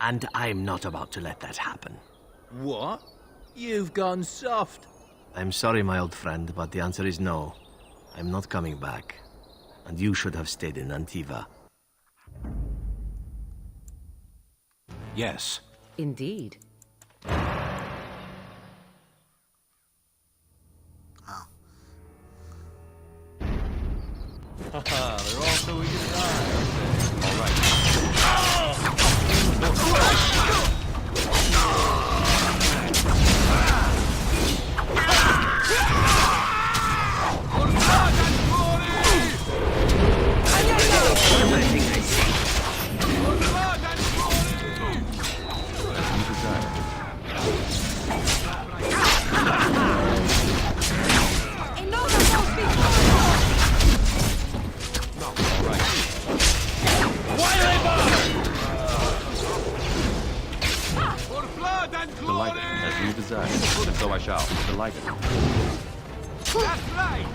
And I'm not about to let that happen. What? You've gone soft. I'm sorry, my old friend, but the answer is no. I'm not coming back. And you should have stayed in Antiva. Yes. Indeed. Haha, they're all so eager to die, aren't they? All right. Delighted, as you desire. And so I shall. Delighted. That's right!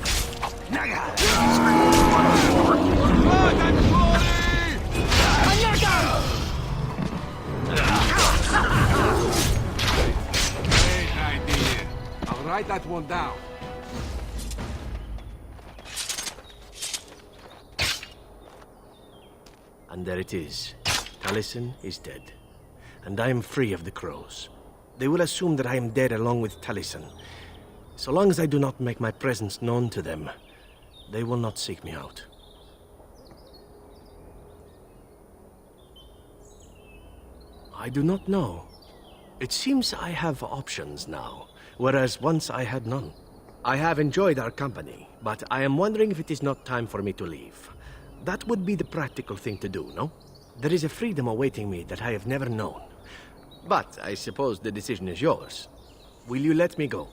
Great idea. I'll write that one down. And there it is. Taliesin is dead. And I am free of the crows. They will assume that I am dead along with Taliesin. So long as I do not make my presence known to them, they will not seek me out. I do not know. It seems I have options now, whereas once I had none. I have enjoyed our company, but I am wondering if it is not time for me to leave. That would be the practical thing to do, no? There is a freedom awaiting me that I have never known. But I suppose the decision is yours. Will you let me go?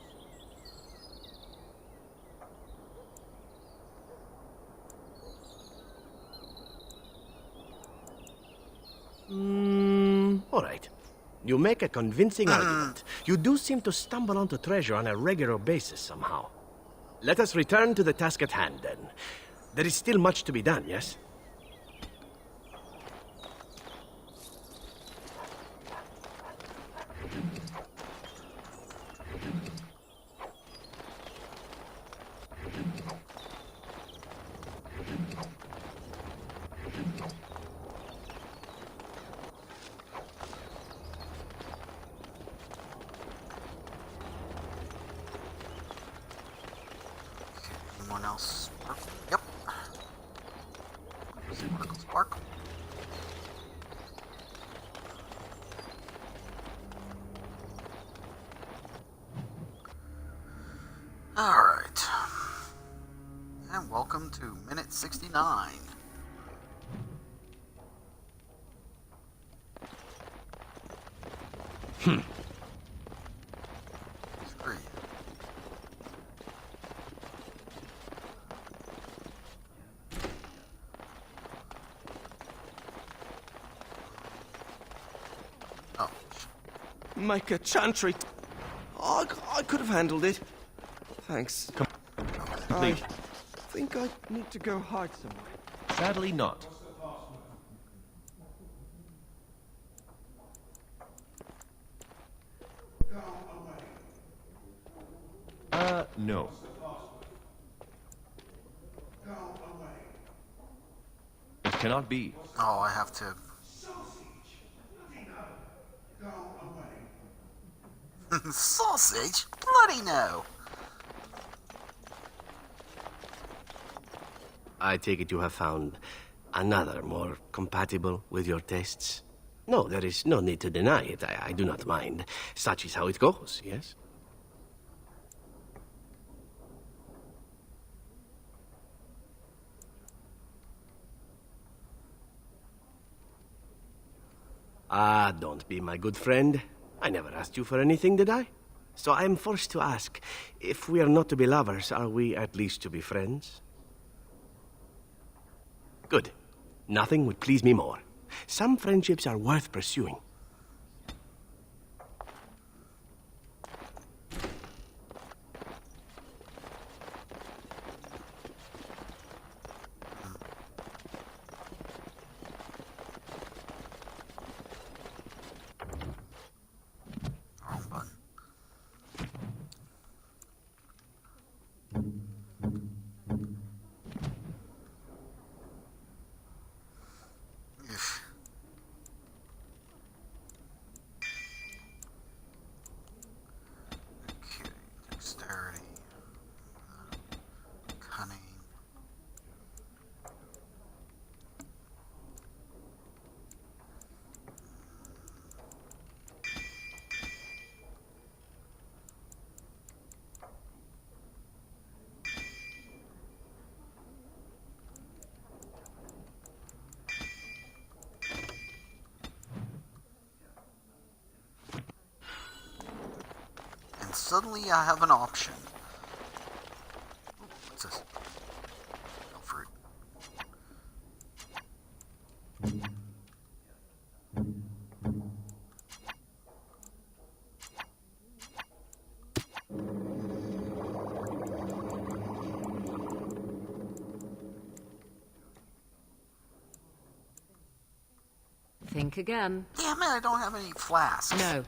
All right. You make a convincing argument. You do seem to stumble onto treasure on a regular basis somehow. Let us return to the task at hand, then. There is still much to be done, yes? Anyone else? Yep. Sparkle, sparkle. Alright. And welcome to minute 69. Screw you. Make a chantry. I could have handled it. Thanks. I think I need to go hide somewhere. Sadly not. No. It cannot be. Oh, I have to. Sausage? Bloody no. I take it you have found another more compatible with your tastes? No, there is no need to deny it. I do not mind. Such is how it goes, yes? Ah, don't be my good friend. I never asked you for anything, did I? So I am forced to ask, if we are not to be lovers, are we at least to be friends? Good. Nothing would please me more. Some friendships are worth pursuing. Dexterity. Cunning. And suddenly I have an option. Ooh, what's this? No fruit. Think again. Damn it, I don't have any flasks. No.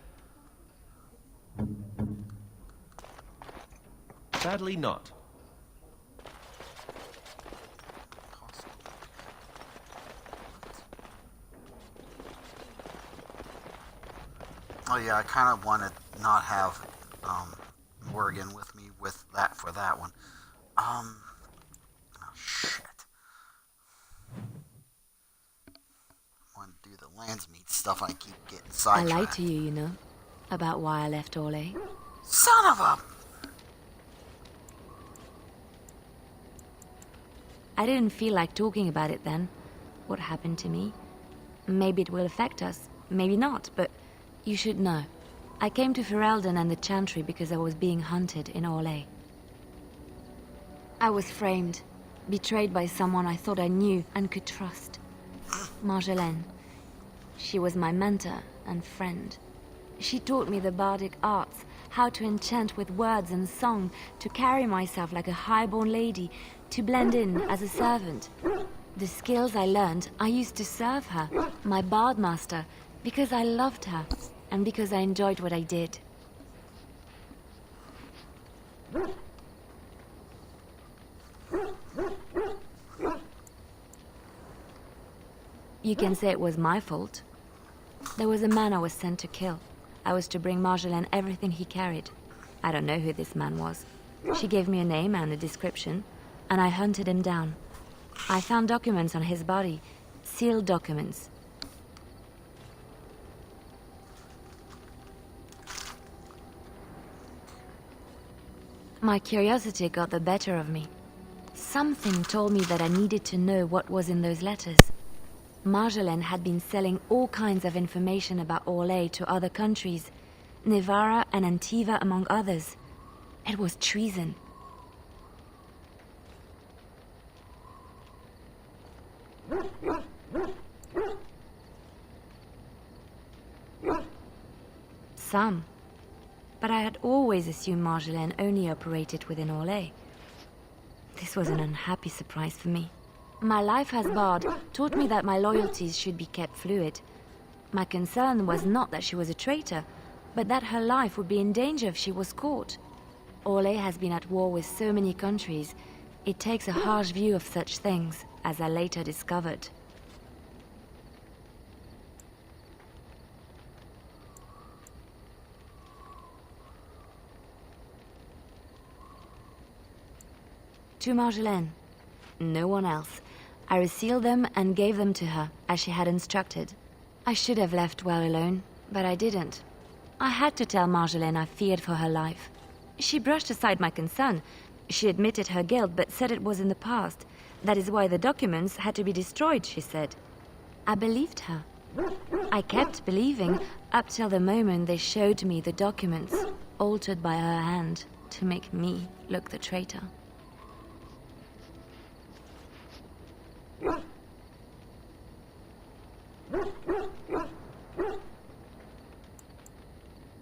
Sadly not. Oh yeah, I kind of want to not have Morgan with me with that for that one. Oh shit. I want to do the Landsmeet stuff. I keep getting I sidetracked. lied to you, you know, about why I left Orlais. Son of a... I didn't feel like talking about it then. What happened to me? Maybe it will affect us, maybe not, but you should know. I came to Ferelden and the Chantry because I was being hunted in Orlais. I was framed, betrayed by someone I thought I knew and could trust. Marjolaine. She was my mentor and friend. She taught me the bardic arts, how to enchant with words and song, to carry myself like a highborn lady, to blend in as a servant. The skills I learned, I used to serve her, my bard master, because I loved her, and because I enjoyed what I did. You can say it was my fault. There was a man I was sent to kill. I was to bring Marjolaine everything he carried. I don't know who this man was. She gave me a name and a description, and I hunted him down. I found documents on his body, sealed documents. My curiosity got the better of me. Something told me that I needed to know what was in those letters. Marjolaine had been selling all kinds of information about Orlais to other countries, Nevara and Antiva among others. It was treason. Some. But I had always assumed Marjolaine only operated within Orlais. This was an unhappy surprise for me. My life as bard taught me that my loyalties should be kept fluid. My concern was not that she was a traitor, but that her life would be in danger if she was caught. Orlais has been at war with so many countries. It takes a harsh view of such things, as I later discovered. To Marjolaine. No one else. I resealed them and gave them to her, as she had instructed. I should have left well alone, but I didn't. I had to tell Marjolaine I feared for her life. She brushed aside my concern. She admitted her guilt, but said it was in the past. That is why the documents had to be destroyed, she said. I believed her. I kept believing, up till the moment they showed me the documents, altered by her hand, to make me look the traitor.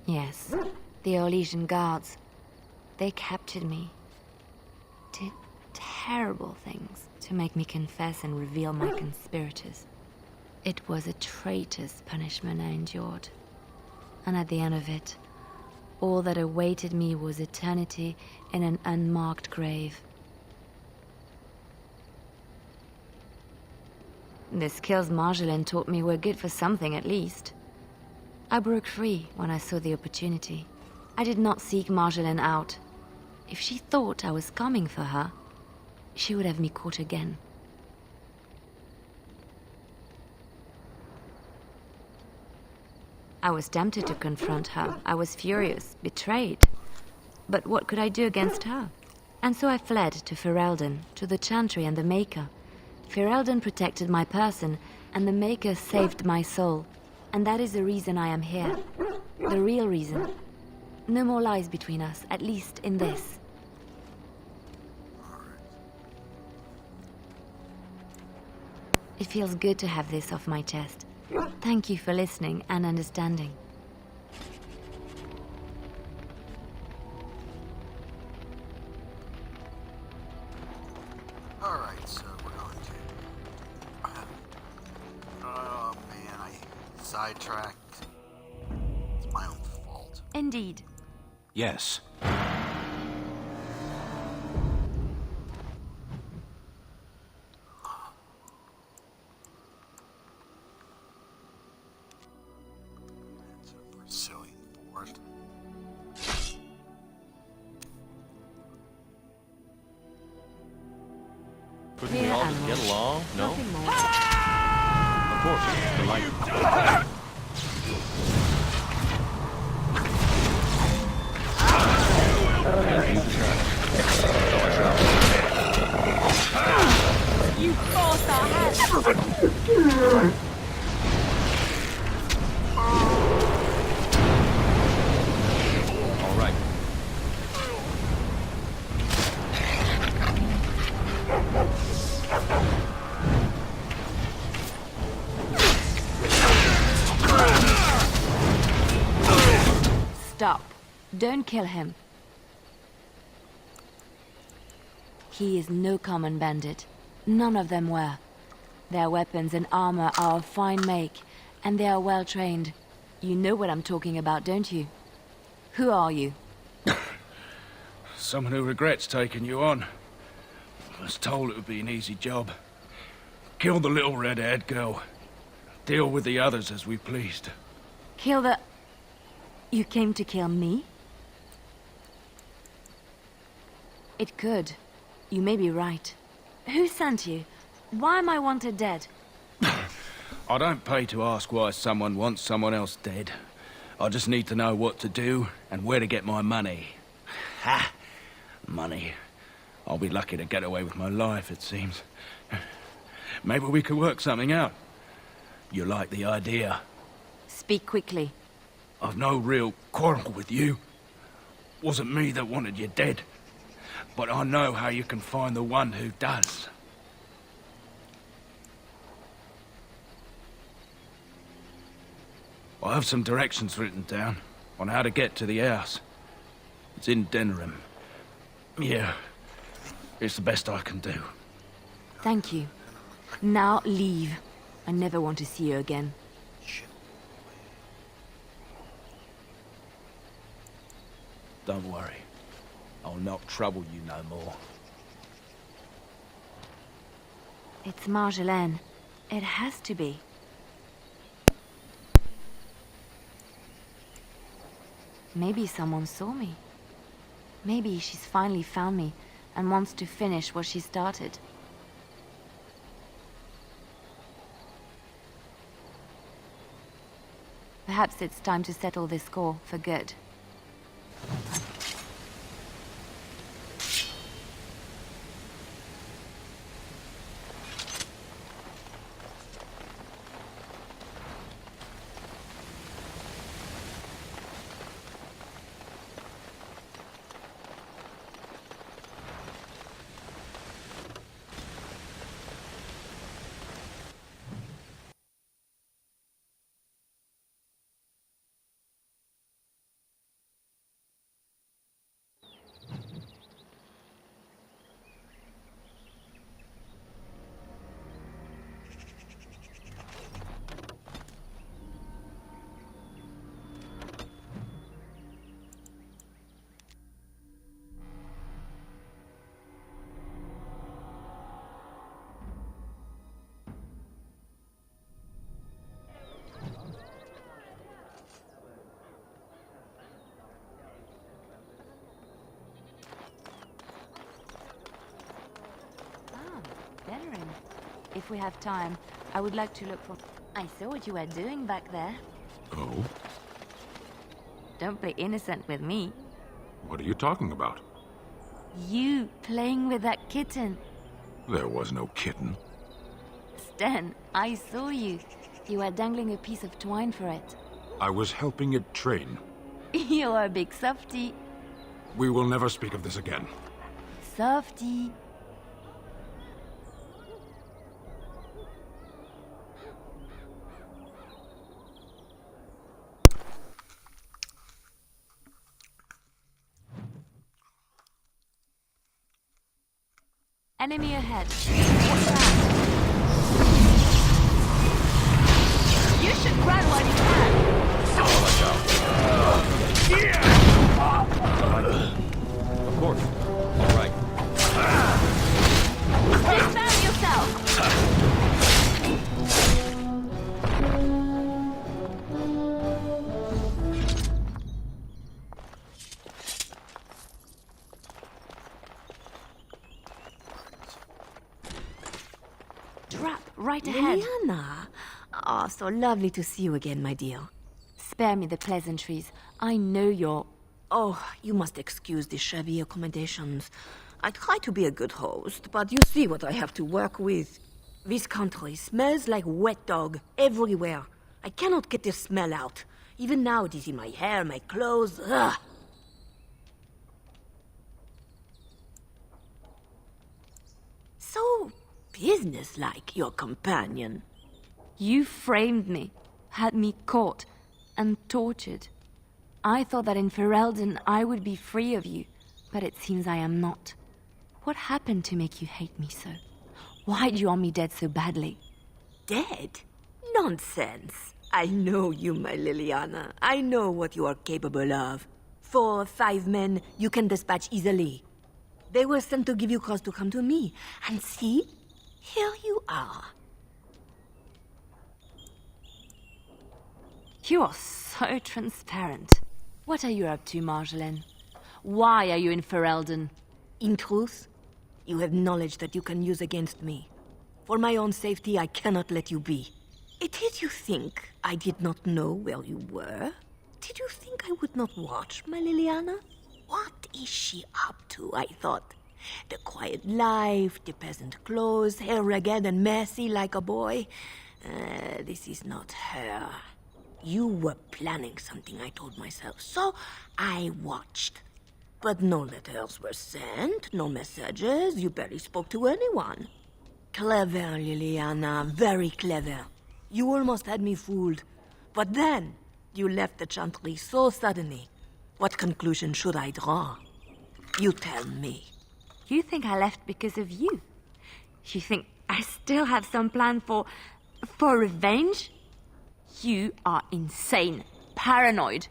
Yes, the Orlesian guards. They captured me. Did terrible things to make me confess and reveal my conspirators. It was a traitor's punishment I endured. And at the end of it, all that awaited me was eternity in an unmarked grave. The skills Marjolaine taught me were good for something, at least. I broke free when I saw the opportunity. I did not seek Marjolaine out. If she thought I was coming for her, she would have me caught again. I was tempted to confront her. I was furious, betrayed. But what could I do against her? And so I fled to Ferelden, to the Chantry and the Maker. Ferelden protected my person, and the Maker saved my soul. And that is the reason I am here. The real reason. No more lies between us, at least in this. It feels good to have this off my chest. Thank you for listening and understanding. Alright, so we're on to... oh man, I sidetracked. It's my own fault. Indeed. Yes. Silly. first. Couldn't we all just get along? No? Nothing more. Of course, the light. You forced our hand! All right. Stop. Don't kill him. He is no common bandit. None of them were. Their weapons and armor are of fine make, and they are well trained. You know what I'm talking about, don't you? Who are you? Someone who regrets taking you on. I was told it would be an easy job. Kill the little red-haired girl. Deal with the others as we pleased. Kill the... You came to kill me? It could. You may be right. Who sent you? Why am I wanted dead? I don't pay to ask why someone wants someone else dead. I just need to know what to do and where to get my money. Ha! Money. I'll be lucky to get away with my life, it seems. Maybe we could work something out. You like the idea? Speak quickly. I've no real quarrel with you. Wasn't me that wanted you dead. But I know how you can find the one who does. I have some directions written down on how to get to the house. It's in Denham. Yeah, it's the best I can do. Thank you. Now leave. I never want to see you again. Don't worry. I'll not trouble you no more. It's Marjolaine. It has to be. Maybe someone saw me. Maybe she's finally found me and wants to finish what she started. Perhaps it's time to settle this score for good. If we have time, I would like to look for... I saw what you were doing back there. Oh? Don't play innocent with me. What are you talking about? You playing with that kitten. There was no kitten. Stan, I saw you. You were dangling a piece of twine for it. I was helping it train. You're a big softy. We will never speak of this again. Softy. Enemy ahead. What's that? You should run while you can. Of course. All right. Defend yourself. right ahead. Liliana! Oh, so lovely to see you again, my dear. Spare me the pleasantries. I know you're... Oh, you must excuse the shabby accommodations. I try to be a good host, but you see what I have to work with. This country smells like wet dog everywhere. I cannot get the smell out. Even now it is in my hair, my clothes. Ugh. So businesslike, your companion. You framed me, had me caught, and tortured. I thought that in Ferelden I would be free of you, but it seems I am not. What happened to make you hate me so? Why do you want me dead so badly? Dead? Nonsense. I know you, my Liliana. I know what you are capable of. 4 or 5 men you can dispatch easily. They were sent to give you cause to come to me. And see, here you are. You are so transparent. What are you up to, Marjolaine? Why are you in Ferelden? In truth, you have knowledge that you can use against me. For my own safety, I cannot let you be. Did you think I did not know where you were? Did you think I would not watch, my Liliana? What is she up to, I thought? The quiet life, the peasant clothes, hair ragged and messy like a boy. This is not her. You were planning something, I told myself, so I watched. But no letters were sent, no messages, you barely spoke to anyone. Clever, Liliana, very clever. You almost had me fooled. But then, you left the Chantry so suddenly. What conclusion should I draw? You tell me. You think I left because of you? You think I still have some plan for revenge? You are insane, paranoid.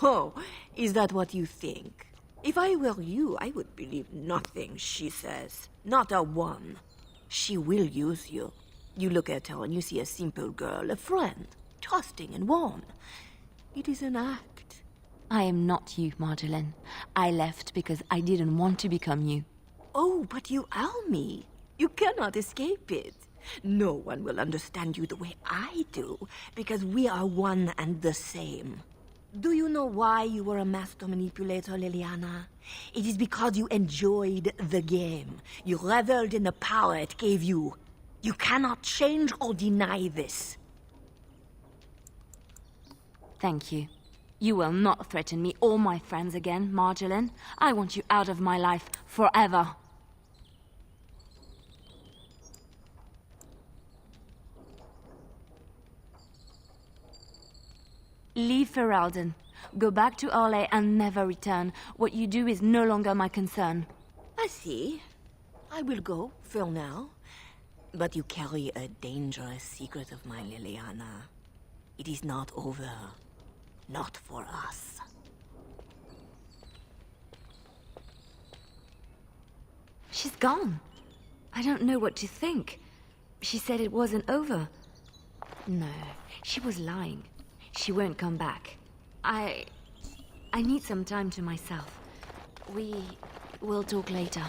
Oh, is that what you think? If I were you, I would believe nothing she says. Not a one. She will use you. You look at her and you see a simple girl, a friend, trusting and warm. It is an act. I am not you, Marjolaine. I left because I didn't want to become you. Oh, but you are me. You cannot escape it. No one will understand you the way I do, because we are one and the same. Do you know why you were a master manipulator, Liliana? It is because you enjoyed the game. You reveled in the power it gave you. You cannot change or deny this. Thank you. You will not threaten me or my friends again, Marjolaine. I want you out of my life forever. Leave Ferelden. Go back to Orlais and never return. What you do is no longer my concern. I see. I will go, for now. But you carry a dangerous secret of mine, Liliana. It is not over. Not for us. She's gone. I don't know what to think. She said it wasn't over. No, she was lying. She won't come back. I need some time to myself. We will talk later.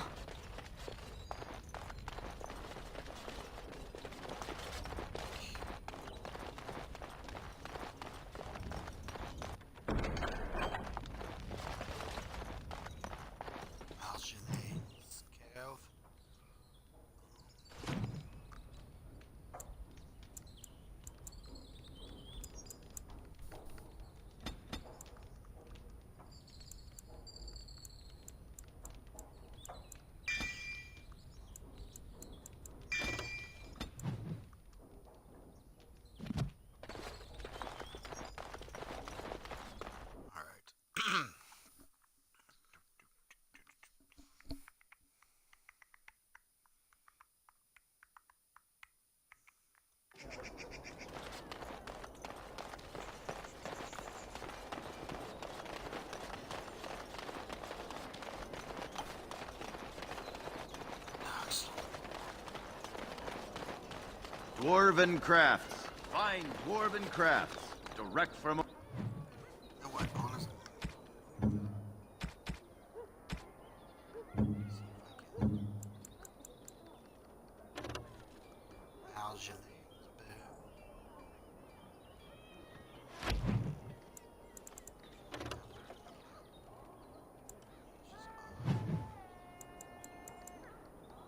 Dwarven crafts. Fine dwarven crafts. Direct from... You know what, honestly.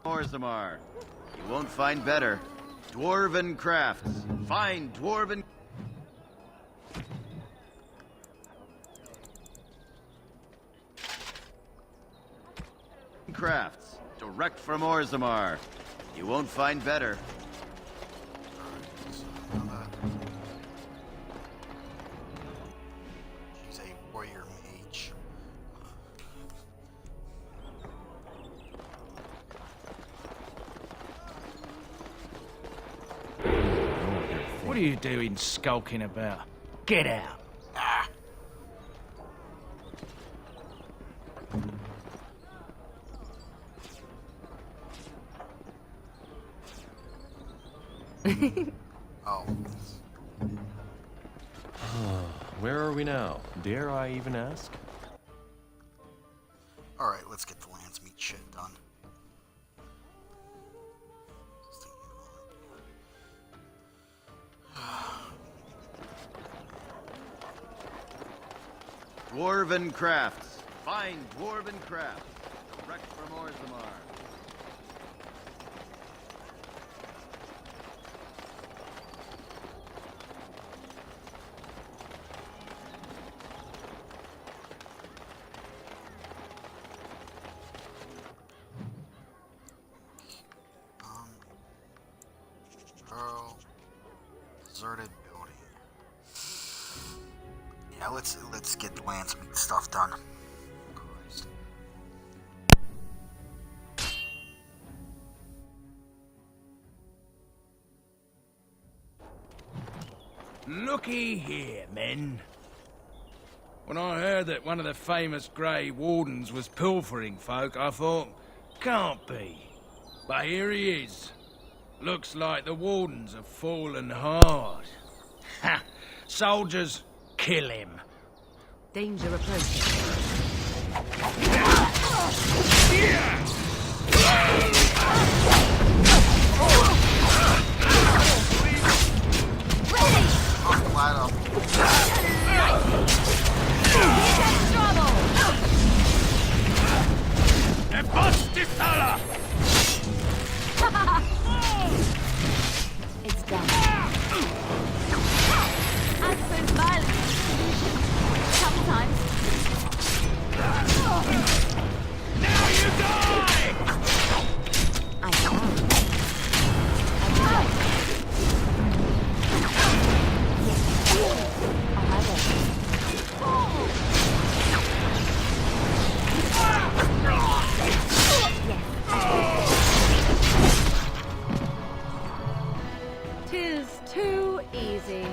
Orzammar. You won't find better. Dwarven crafts. Fine dwarven... crafts. Direct from Orzammar. You won't find better. She's a warrior mage. What are you doing skulking about? Get out. Oh. Where are we now? Dare I even ask? Alright, let's get the lance meat shit done. Dwarven crafts. Fine dwarven crafts. Direct from Orzammar. Pearl. Deserted building. Yeah, let's get the lance meat stuff done. Christ. Looky here, men. When I heard that one of the famous Grey Wardens was pilfering folk, I thought, can't be. But here he is. Looks like the Wardens have fallen hard. Ha! Soldiers, kill him. Danger approaching. It's done. I suppose violence is the solution. Sometimes. Now you die! I know. Tis too easy.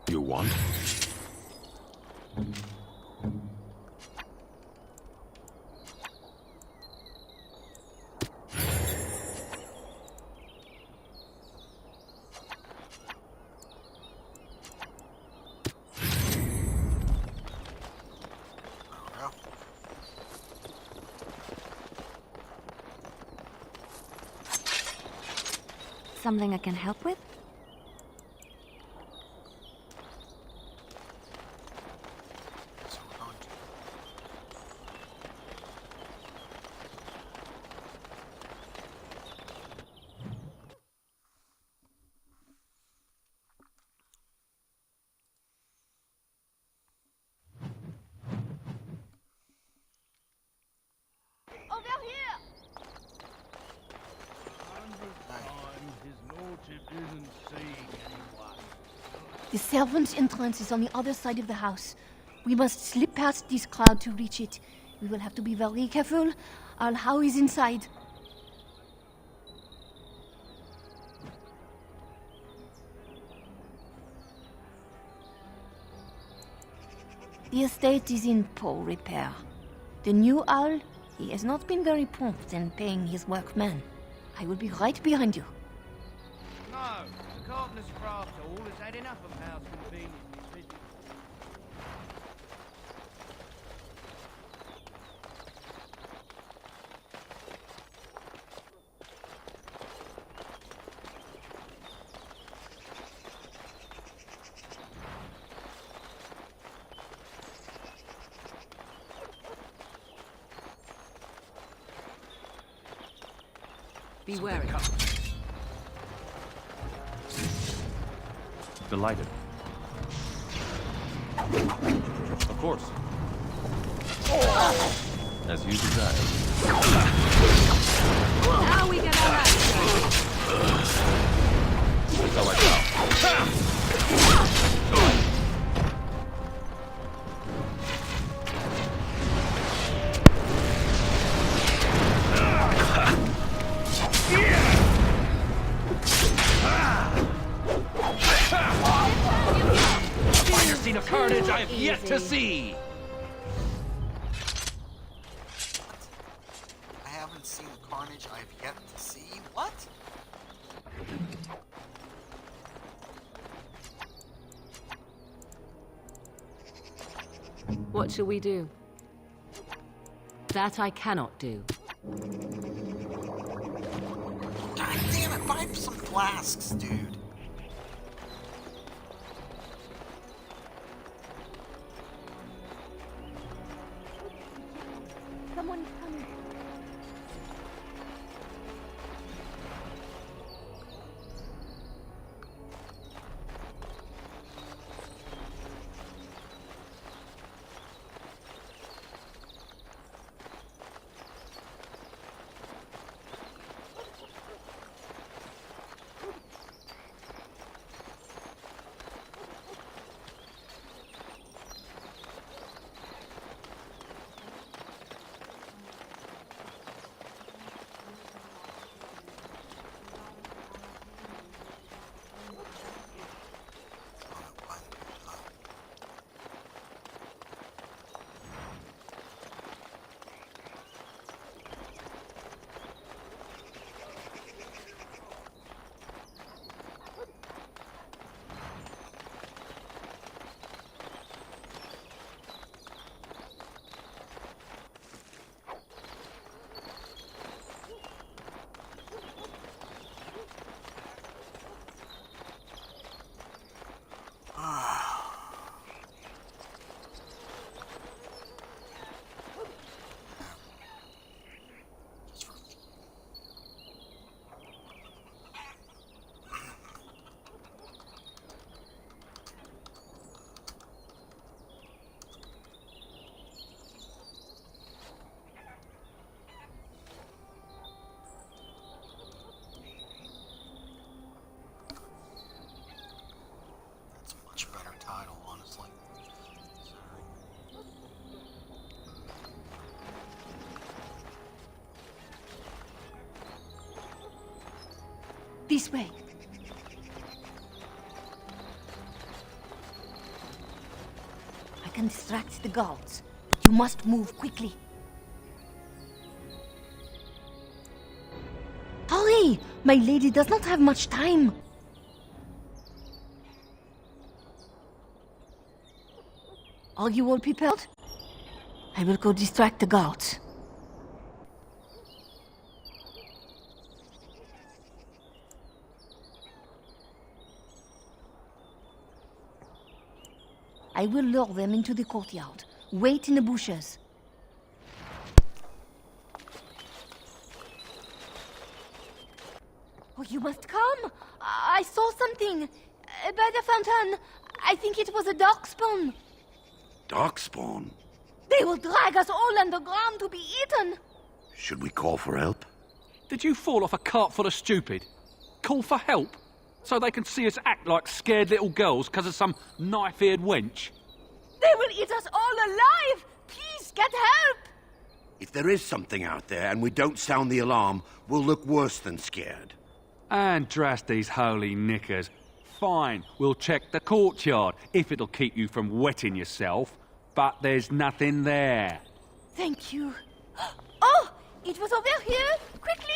You want? Something I can help with? The servants' entrance is on the other side of the house. We must slip past this crowd to reach it. We will have to be very careful. Our Howe is inside. The estate is in poor repair. The new owl, he has not been very prompt in paying his workmen. I will be right behind you. No, the carpenter's craft hall has had enough of house convenience. Be wary. Delighted. Of course. As you desire. Now we get our act. That's how I Scene of carnage I have yet to see! I haven't seen the carnage I have yet to see? What? What shall we do? That I cannot do. God damn it, buy some flasks, dude. Someone coming. This way. I can distract the guards. You must move quickly. Hurry! My lady does not have much time. Are you all prepared? I will go distract the guards. I will lure them into the courtyard. Wait in the bushes. Oh, you must come! I saw something! By the fountain. I think it was a darkspawn. Darkspawn? They will drag us all underground to be eaten! Should we call for help? Did you fall off a cart full of stupid? Call for help? So they can see us act like scared little girls because of some knife-eared wench? They will eat us all alive! Please, get help! If there is something out there and we don't sound the alarm, we'll look worse than scared. And drast these holy knickers. Fine, we'll check the courtyard, if it'll keep you from wetting yourself. but there's nothing there. Thank you. Oh! It was over here! Quickly!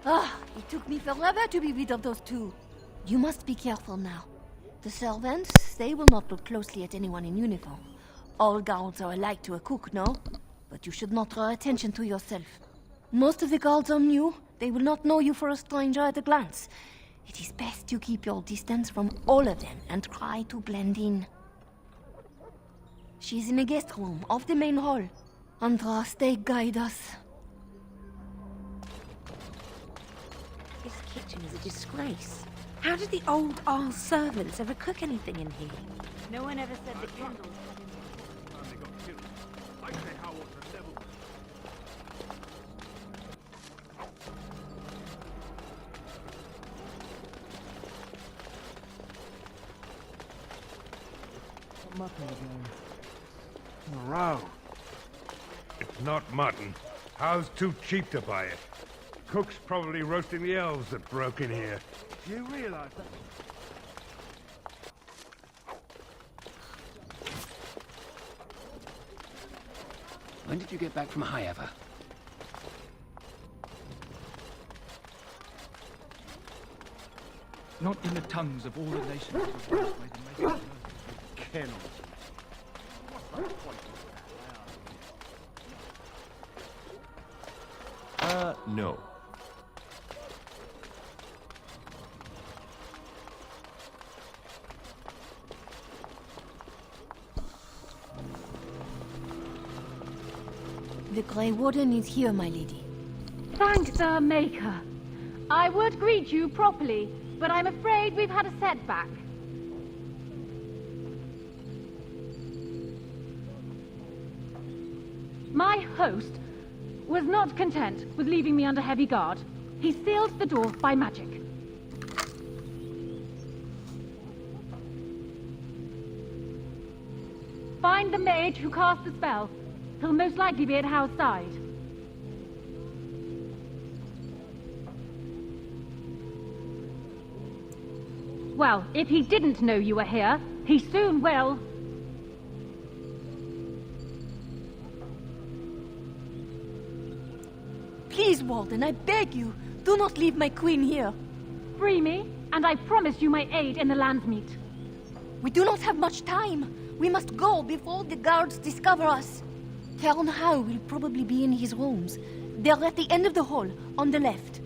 Ah, it took me forever to be rid of those two. You must be careful now. The servants, they will not look closely at anyone in uniform. All guards are alike to a cook, no? But you should not draw attention to yourself. Most of the guards are new. They will not know you for a stranger at a glance. It is best you keep your distance from all of them and try to blend in. She's in a guest room off the main hall. Andraste, guide us. This kitchen is a disgrace. How did the old Arl servants ever cook anything in here? No one ever said the candles. Mutton again. In a row. It's not mutton. Howe's too cheap to buy it. Cook's probably roasting the elves that broke in here. Do you realize that? When did you get back from Howe? Not in the tongues of all the nations. Was the worst way to make it. Kennels. No. The Grey Warden is here, my lady. Thank the Maker. I would greet you properly, but I'm afraid we've had a setback. My host was not content with leaving me under heavy guard. He sealed the door by magic. Find the mage who cast the spell. He'll most likely be at Howe's side. Well, if he didn't know you were here, he soon will. Please, Warden, I beg you, do not leave my queen here. Free me, and I promise you my aid in the Landsmeet. We do not have much time. We must go before the guards discover us. Count Howe will probably be in his rooms. They're at the end of the hall, on the left.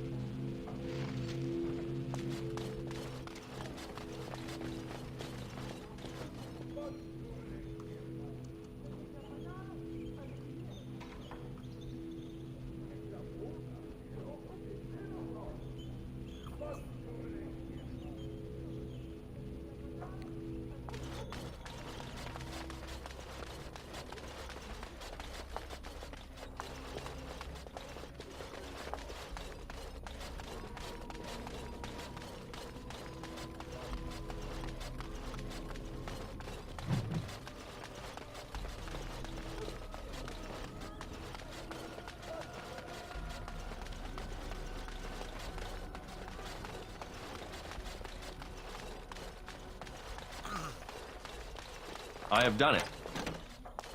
I have done it.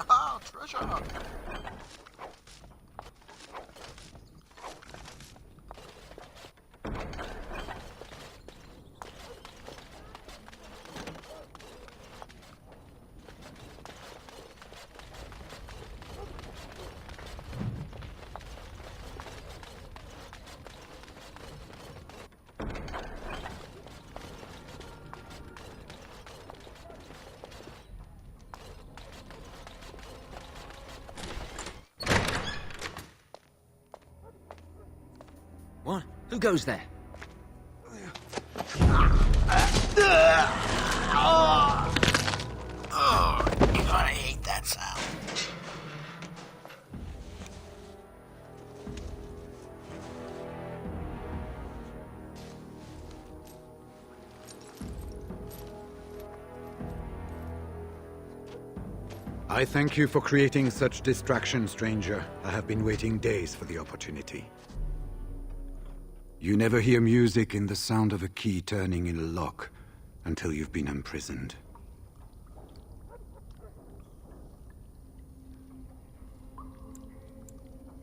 Oh, treasure! What? Who goes there? Oh, you're gonna hate that sound. I thank you for creating such distraction, stranger. I have been waiting days for the opportunity. You never hear music in the sound of a key turning in a lock until you've been imprisoned.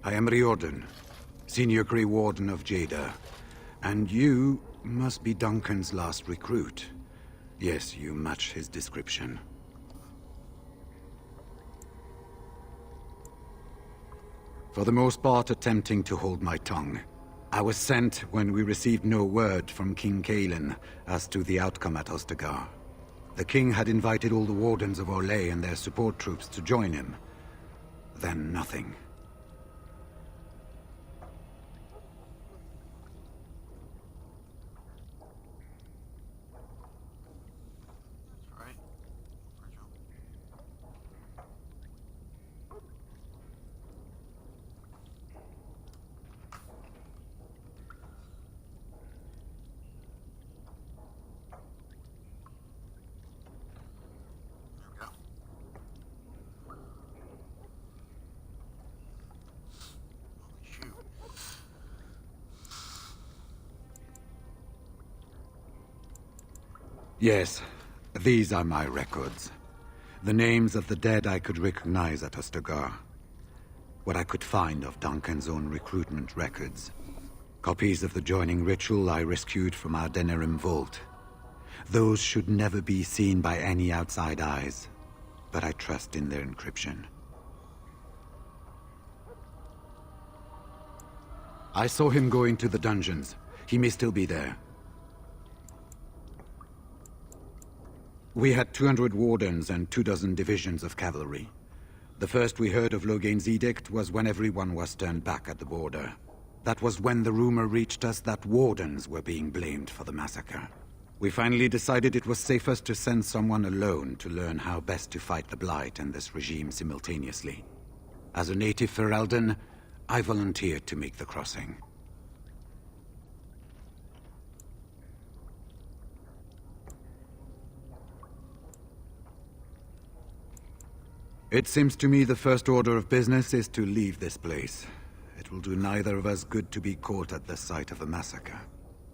I am Riordan, Senior Grey Warden of Jada, and you must be Duncan's last recruit. Yes, you match his description. For the most part, attempting to hold my tongue. I was sent when we received no word from King Kalen as to the outcome at Ostagar. The king had invited all the wardens of Orlais and their support troops to join him. Then nothing. Yes, these are my records. The names of the dead I could recognize at Ostagar. What I could find of Duncan's own recruitment records. Copies of the joining ritual I rescued from our Denerim vault. Those should never be seen by any outside eyes, but I trust in their encryption. I saw him go into the dungeons. He may still be there. We had 200 wardens and 24 divisions of cavalry. The first we heard of Logain's edict was when everyone was turned back at the border. That was when the rumor reached us that wardens were being blamed for the massacre. We finally decided it was safest to send someone alone to learn how best to fight the Blight and this regime simultaneously. As a native Ferelden, I volunteered to make the crossing. It seems to me the first order of business is to leave this place. It will do neither of us good to be caught at the site of a massacre.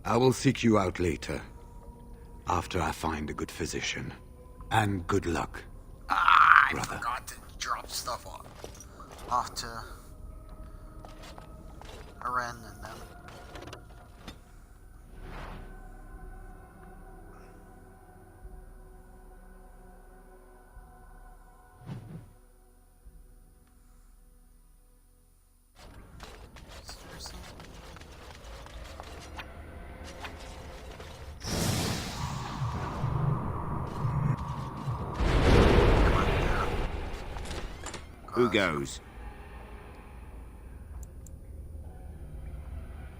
I will seek you out later, after I find a good physician. And good luck, I brother. forgot to drop stuff off to Aren and them. Who goes?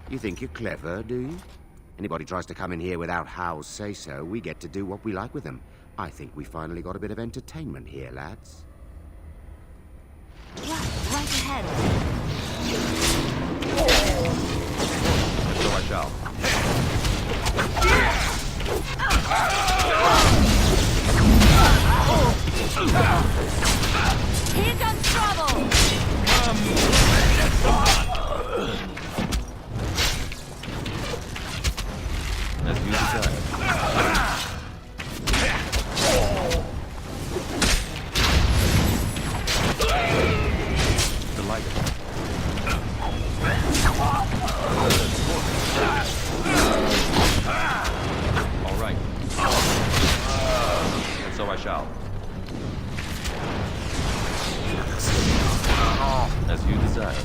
You think you're clever, do you? Anybody tries to come in here without Howe's say-so, we get to do what we like with them. I think we finally got a bit of entertainment here, lads. Right ahead. So I shall. Here comes trouble! As you desire. Delighted. All right. And so I shall. As you desire.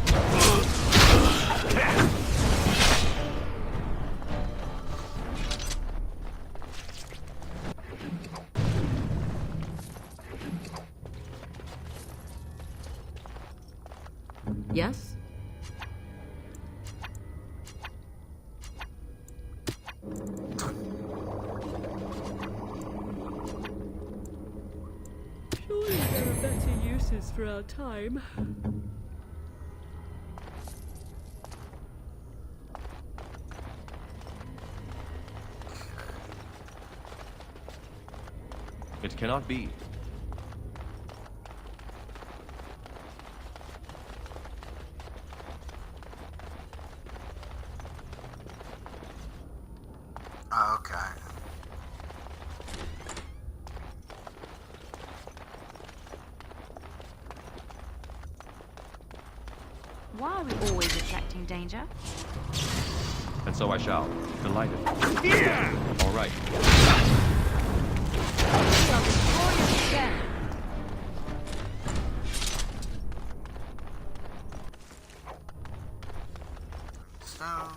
Yes? Surely there are better uses for our time. It cannot be. Oh, okay. Why are we always attracting danger? And so I shall. Delighted. Yeah! All right. We are victorious again. Stone.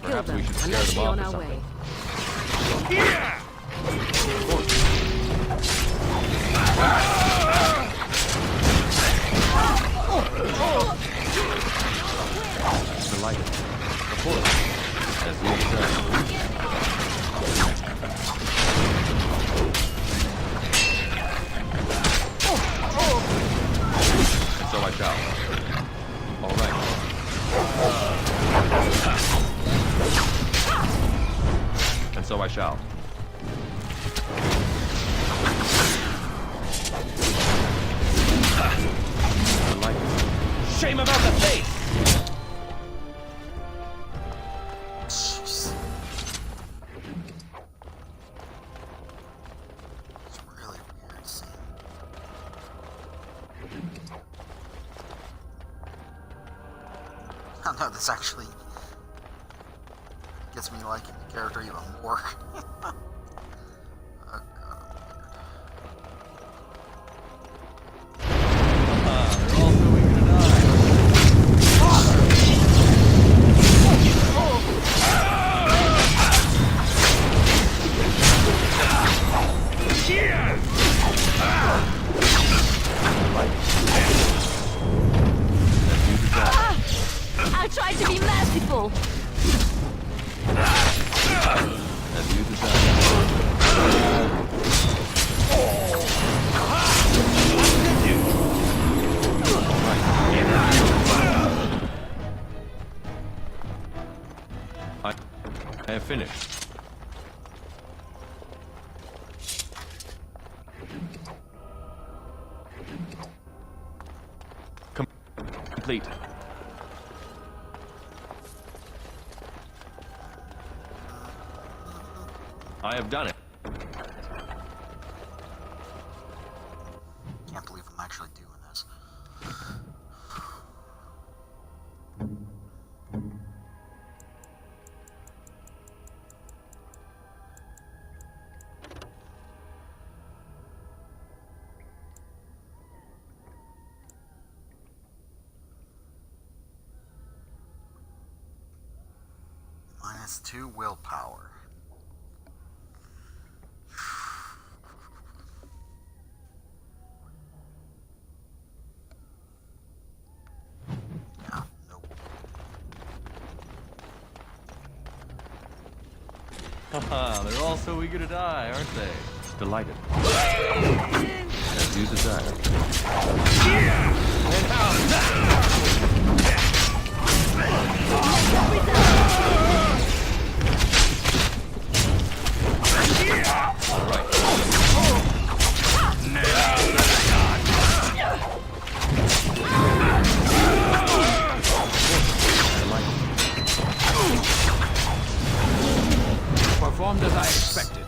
Perhaps we should and scare let's them be off on or our something. way. Yeah! Delighted. Of course. As you said. And so I shall. All right. And so I shall. Delighted. Shame about the face! Jeez. It's really weird scene. I don't know, this actually gets me liking the character even more. Oh, God, They're all so eager to die. I tried to be merciful. As you desire. I have finished. Complete. I have done it. can't believe I'm actually doing this. -2 willpower. Yeah, nope. Haha, they're all so eager to die, aren't they? Delighted. As you desire. And all right. Performed as I expected.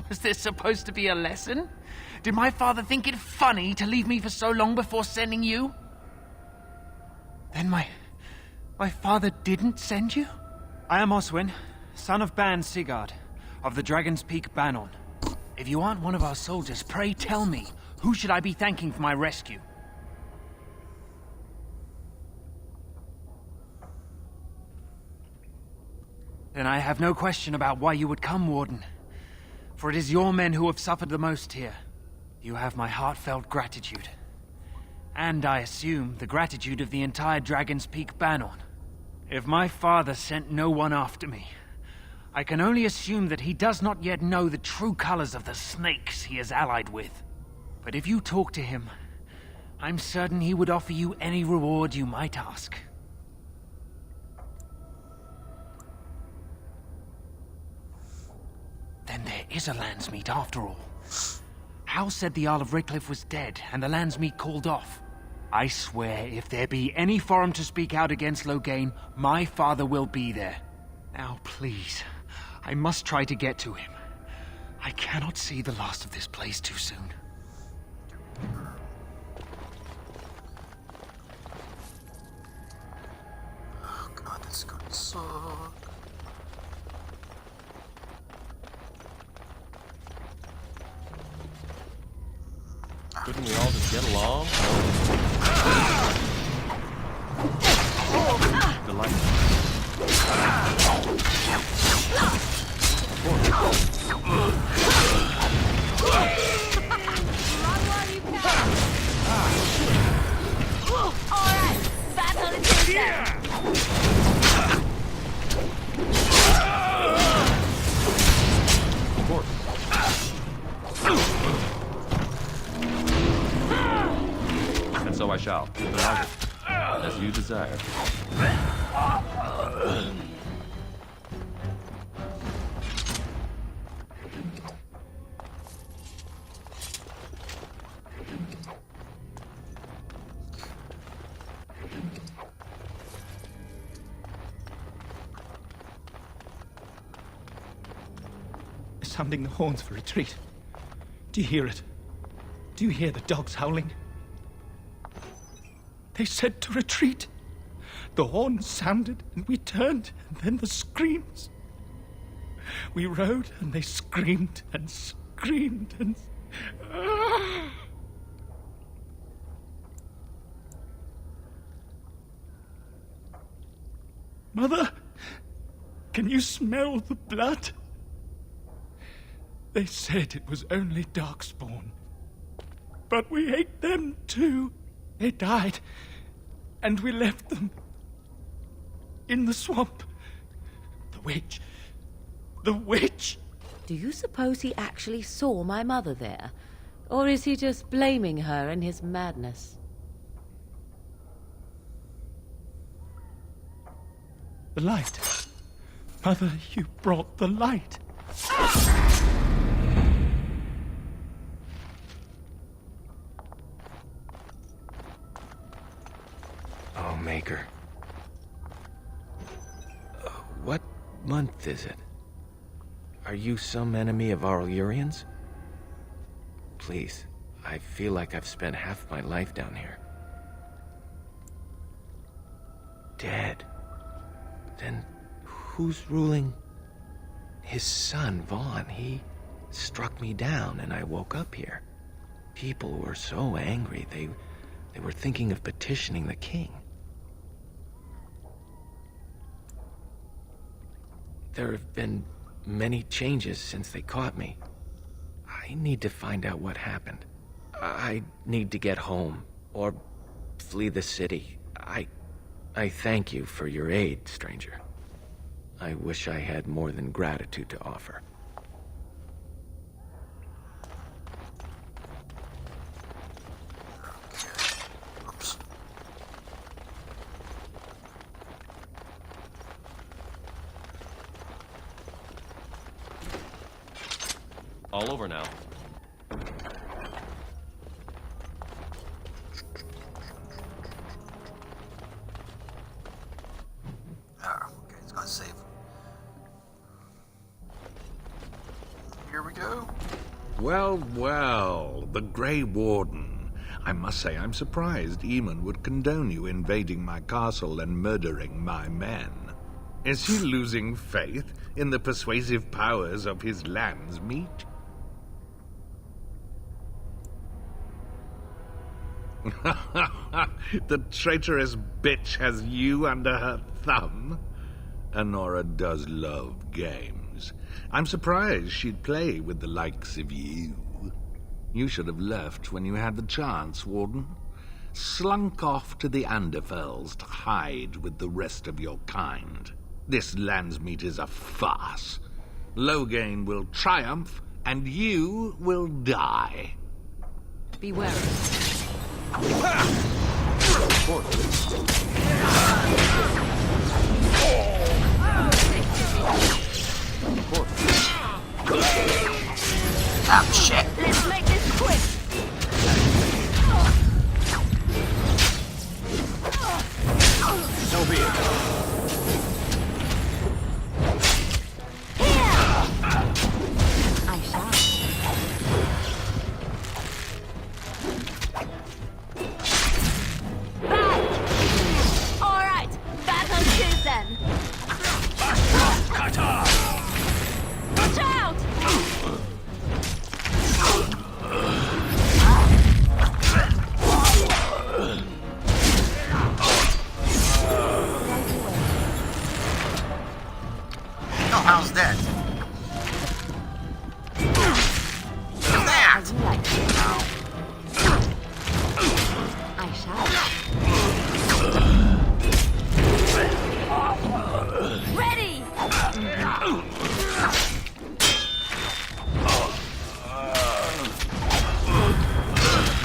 Was this supposed to be a lesson? Did my father think it funny to leave me for so long before sending you? Then my father didn't send you? I am Oswin, son of Ban Sigurd, of the Dragon's Peak Banon. If you aren't one of our soldiers, pray tell me, who should I be thanking for my rescue? Then I have no question about why you would come, Warden. For it is your men who have suffered the most here. You have my heartfelt gratitude. And I assume the gratitude of the entire Dragon's Peak Banon. If my father sent no one after me, I can only assume that he does not yet know the true colors of the snakes he is allied with. But if you talk to him, I'm certain he would offer you any reward you might ask. Then there is a Landsmeet after all. Howe said the Earl of Redcliffe was dead, and the Landsmeet called off. I swear, if there be any forum to speak out against Loghain, my father will be there. Now, please, I must try to get to him. I cannot see the last of this place too soon. Oh god, this is gonna suck. Couldn't we all just get along? The light. Alright, battle is Of course. And so I shall. As you desire. Sounding the horns for retreat. Do you hear it? Do you hear the dogs howling? They said to retreat. The horns sounded and we turned, and then the screams. We rode and they screamed and screamed and... Mother, can you smell the blood? They said it was only Darkspawn. But we ate them too. They died, and we left them in the swamp. The witch. The witch! Do you suppose he actually saw my mother there? Or is he just blaming her in his madness? The light. Mother, you brought the light. Oh, Maker. What month is it? Are you some enemy of our Illyrians? Please, I feel like I've spent half my life down here. Dead. Then who's ruling? His son, Vaughn. He struck me down and I woke up here. People were so angry, they were thinking of petitioning the king. There have been many changes since they caught me. I need to find out what happened. I need to get home, or flee the city. I thank you for your aid, stranger. I wish I had more than gratitude to offer. Oops. All over now. Okay, it's gonna save. Here we go. Well, well, the Grey Warden. I must say I'm surprised Eamon would condone you invading my castle and murdering my men. Is he losing faith in the persuasive powers of his Landsmeet? The traitorous bitch has you under her thumb. Honora does love games. I'm surprised she'd play with the likes of you. You should have left when you had the chance, Warden. Slunk off to the Anderfells to hide with the rest of your kind. This Landsmeet is a farce. Loghain will triumph, and you will die. Be wary. Ah, shit. Let's make this quick. So be it. I shall. Back! Alright, battle season! Kata! Watch out! No, how's that? What's that? As you like. I shall. Ready!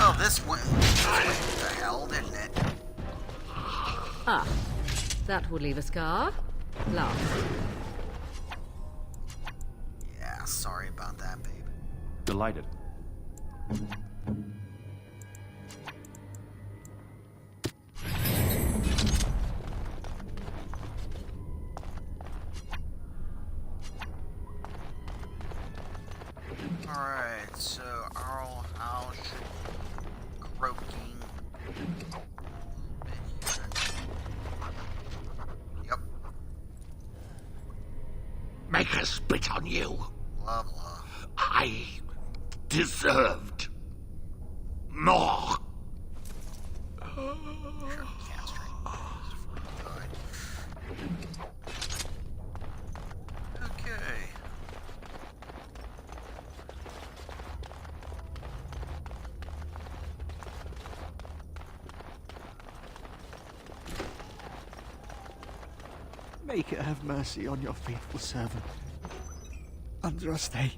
Oh, this went the hell, didn't it? Ah, that will leave a scar. Last. Yeah, sorry about that, babe. Delighted. Alright, so Earl Howe should be croaking a bit here. Yep. Make us spit on you. Blah, blah. I deserved more. Okay. Maker have mercy on your faithful servant. Andraste,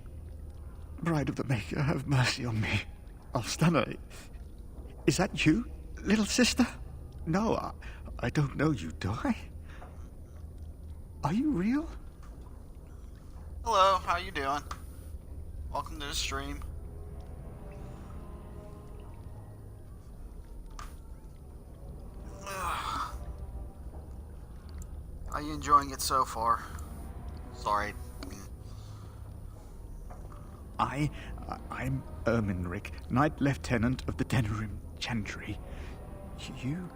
Bride of the Maker, have mercy on me. Alstana, is that you, little sister? No, I don't know you, do I? Are you real? Hello, how you doing? Welcome to the stream. Are you enjoying it so far? Sorry. I'm Erminric, Knight Lieutenant of the Denerim Chantry. You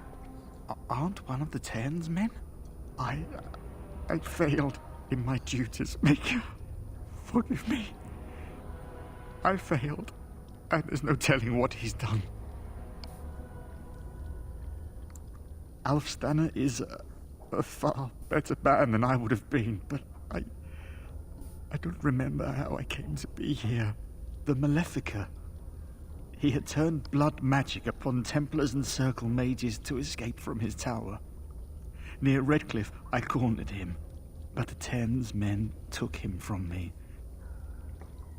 aren't one of the Tern's men? I failed in my duties, Maker. Forgive me. I failed, and there's no telling what he's done. Alfstanner is a far better man than I would have been, but I don't remember how I came to be here. The Malefica. He had turned blood magic upon Templars and Circle mages to escape from his tower. Near Redcliffe, I cornered him, but the Tern's men took him from me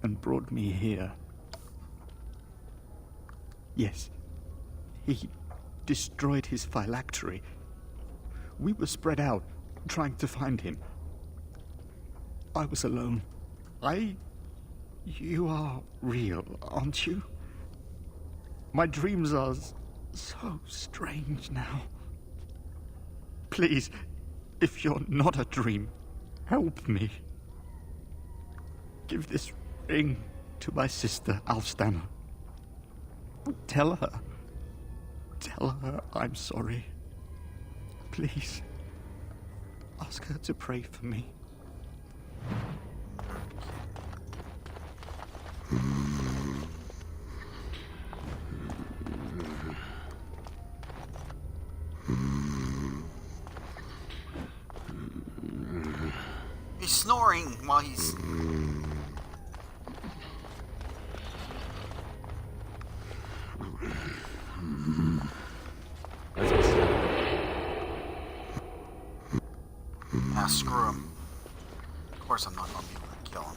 and brought me here. Yes, he destroyed his phylactery. We were spread out, trying to find him. I was alone. You are real, aren't you? My dreams are so strange now. Please, if you're not a dream, help me. Give this ring to my sister, Alfstanner. Tell her I'm sorry. Please, ask her to pray for me. He's snoring while he's... Ah, screw him. Of course I'm not gonna be able to kill him.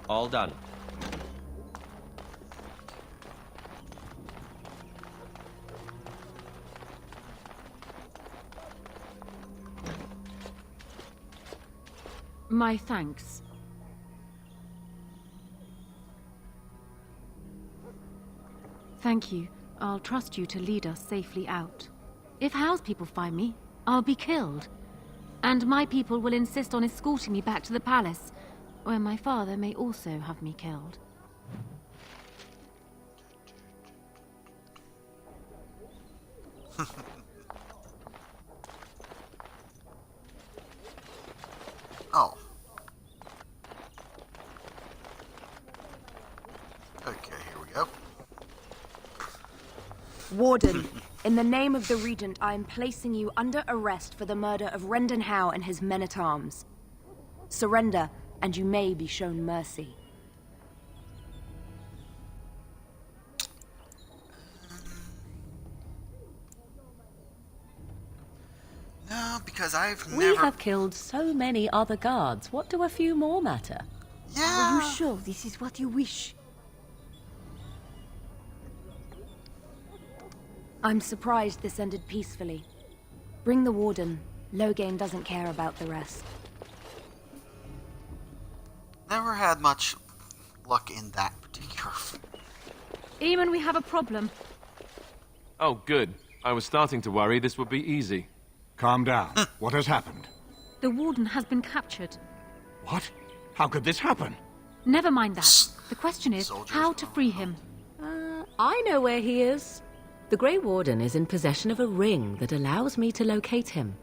All done. My thanks. Thank you. I'll trust you to lead us safely out. If Howe's people find me, I'll be killed. And my people will insist on escorting me back to the palace, where my father may also have me killed. Oh. Okay, here we go. Warden, in the name of the Regent, I am placing you under arrest for the murder of Rendon Howe and his men-at-arms. Surrender, and you may be shown mercy. No, because I've never... We have killed so many other guards. What do a few more matter? Are you sure this is what you wish? I'm surprised this ended peacefully. Bring the Warden. Loghain doesn't care about the rest. Never had much luck in that particular... Eamon, we have a problem. Oh, good. I was starting to worry this would be easy. Calm down. What has happened? The Warden has been captured. What? How could this happen? Never mind that. The question is how to free him. I know where he is. The Grey Warden is in possession of a ring that allows me to locate him.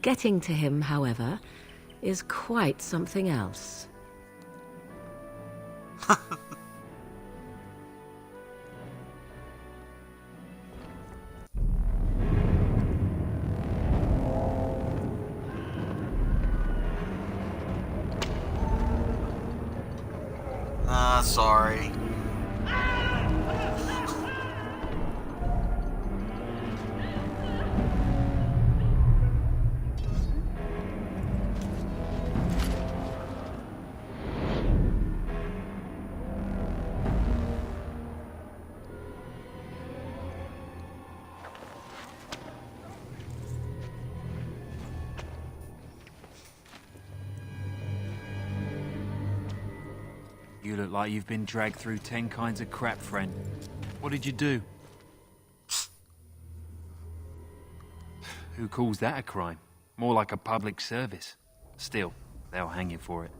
Getting to him, however, is quite something else. Sorry. You look like you've been dragged through 10 kinds of crap, friend. What did you do? Who calls that a crime? More like a public service. Still, they'll hang you for it.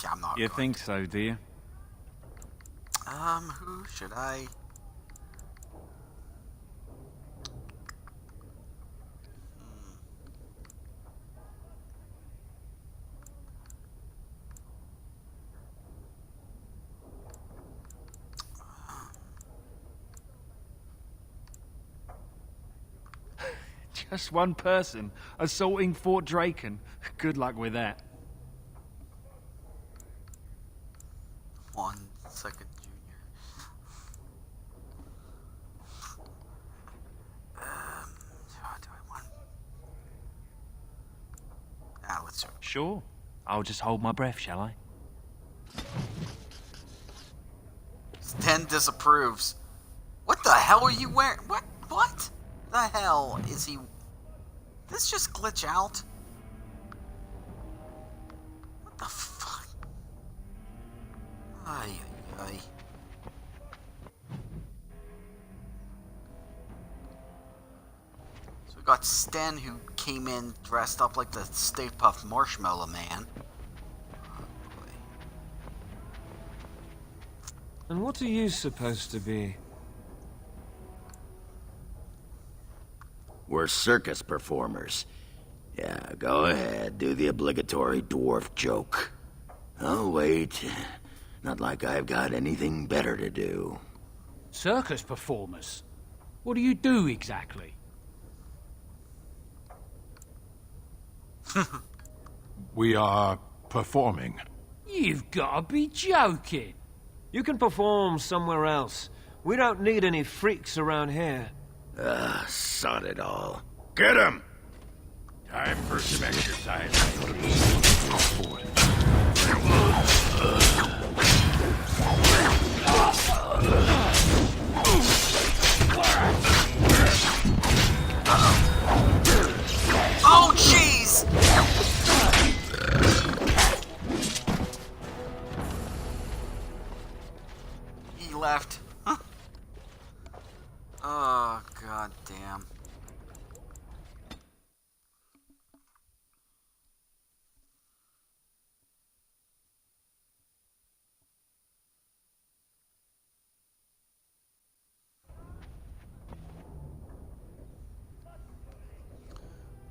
Yeah, I'm not You think so, do you? Who should I... Just one person assaulting Fort Draken. Good luck with that. 1 second, Junior. Do I want... let's do it. Sure. I'll just hold my breath, shall I? Sten disapproves. What the hell are you wearing? What the hell is he... This just glitch out? What the fuck? Ay, ay, ay. So we got Sten, who came in dressed up like the Stay Puft Marshmallow Man. And what are you supposed to be? We're circus performers. Yeah, go ahead, do the obligatory dwarf joke. Oh, wait. Not like I've got anything better to do. Circus performers? What do you do exactly? We are performing. You've got to be joking. You can perform somewhere else. We don't need any freaks around here. Sod it all. Get him! Time for some exercise. Oh, jeez! He left. Huh. Oh, god damn.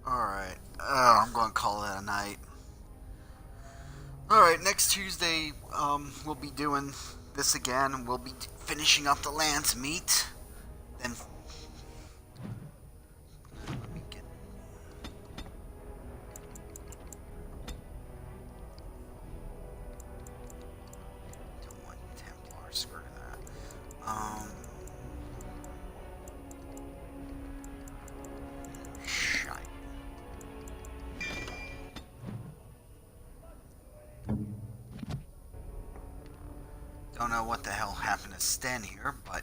Alright, I'm gonna call it a night. Alright, next Tuesday, we'll be doing this again. We'll be finishing up the Lance meet. Then... Let me get... Don't want Templar, screw that. Don't know what the hell happened to Sten here, but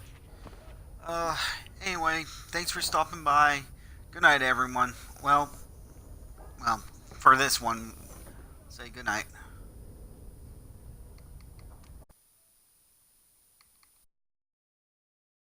anyway, thanks for stopping by. Good night, everyone. Well, for this one, say good night.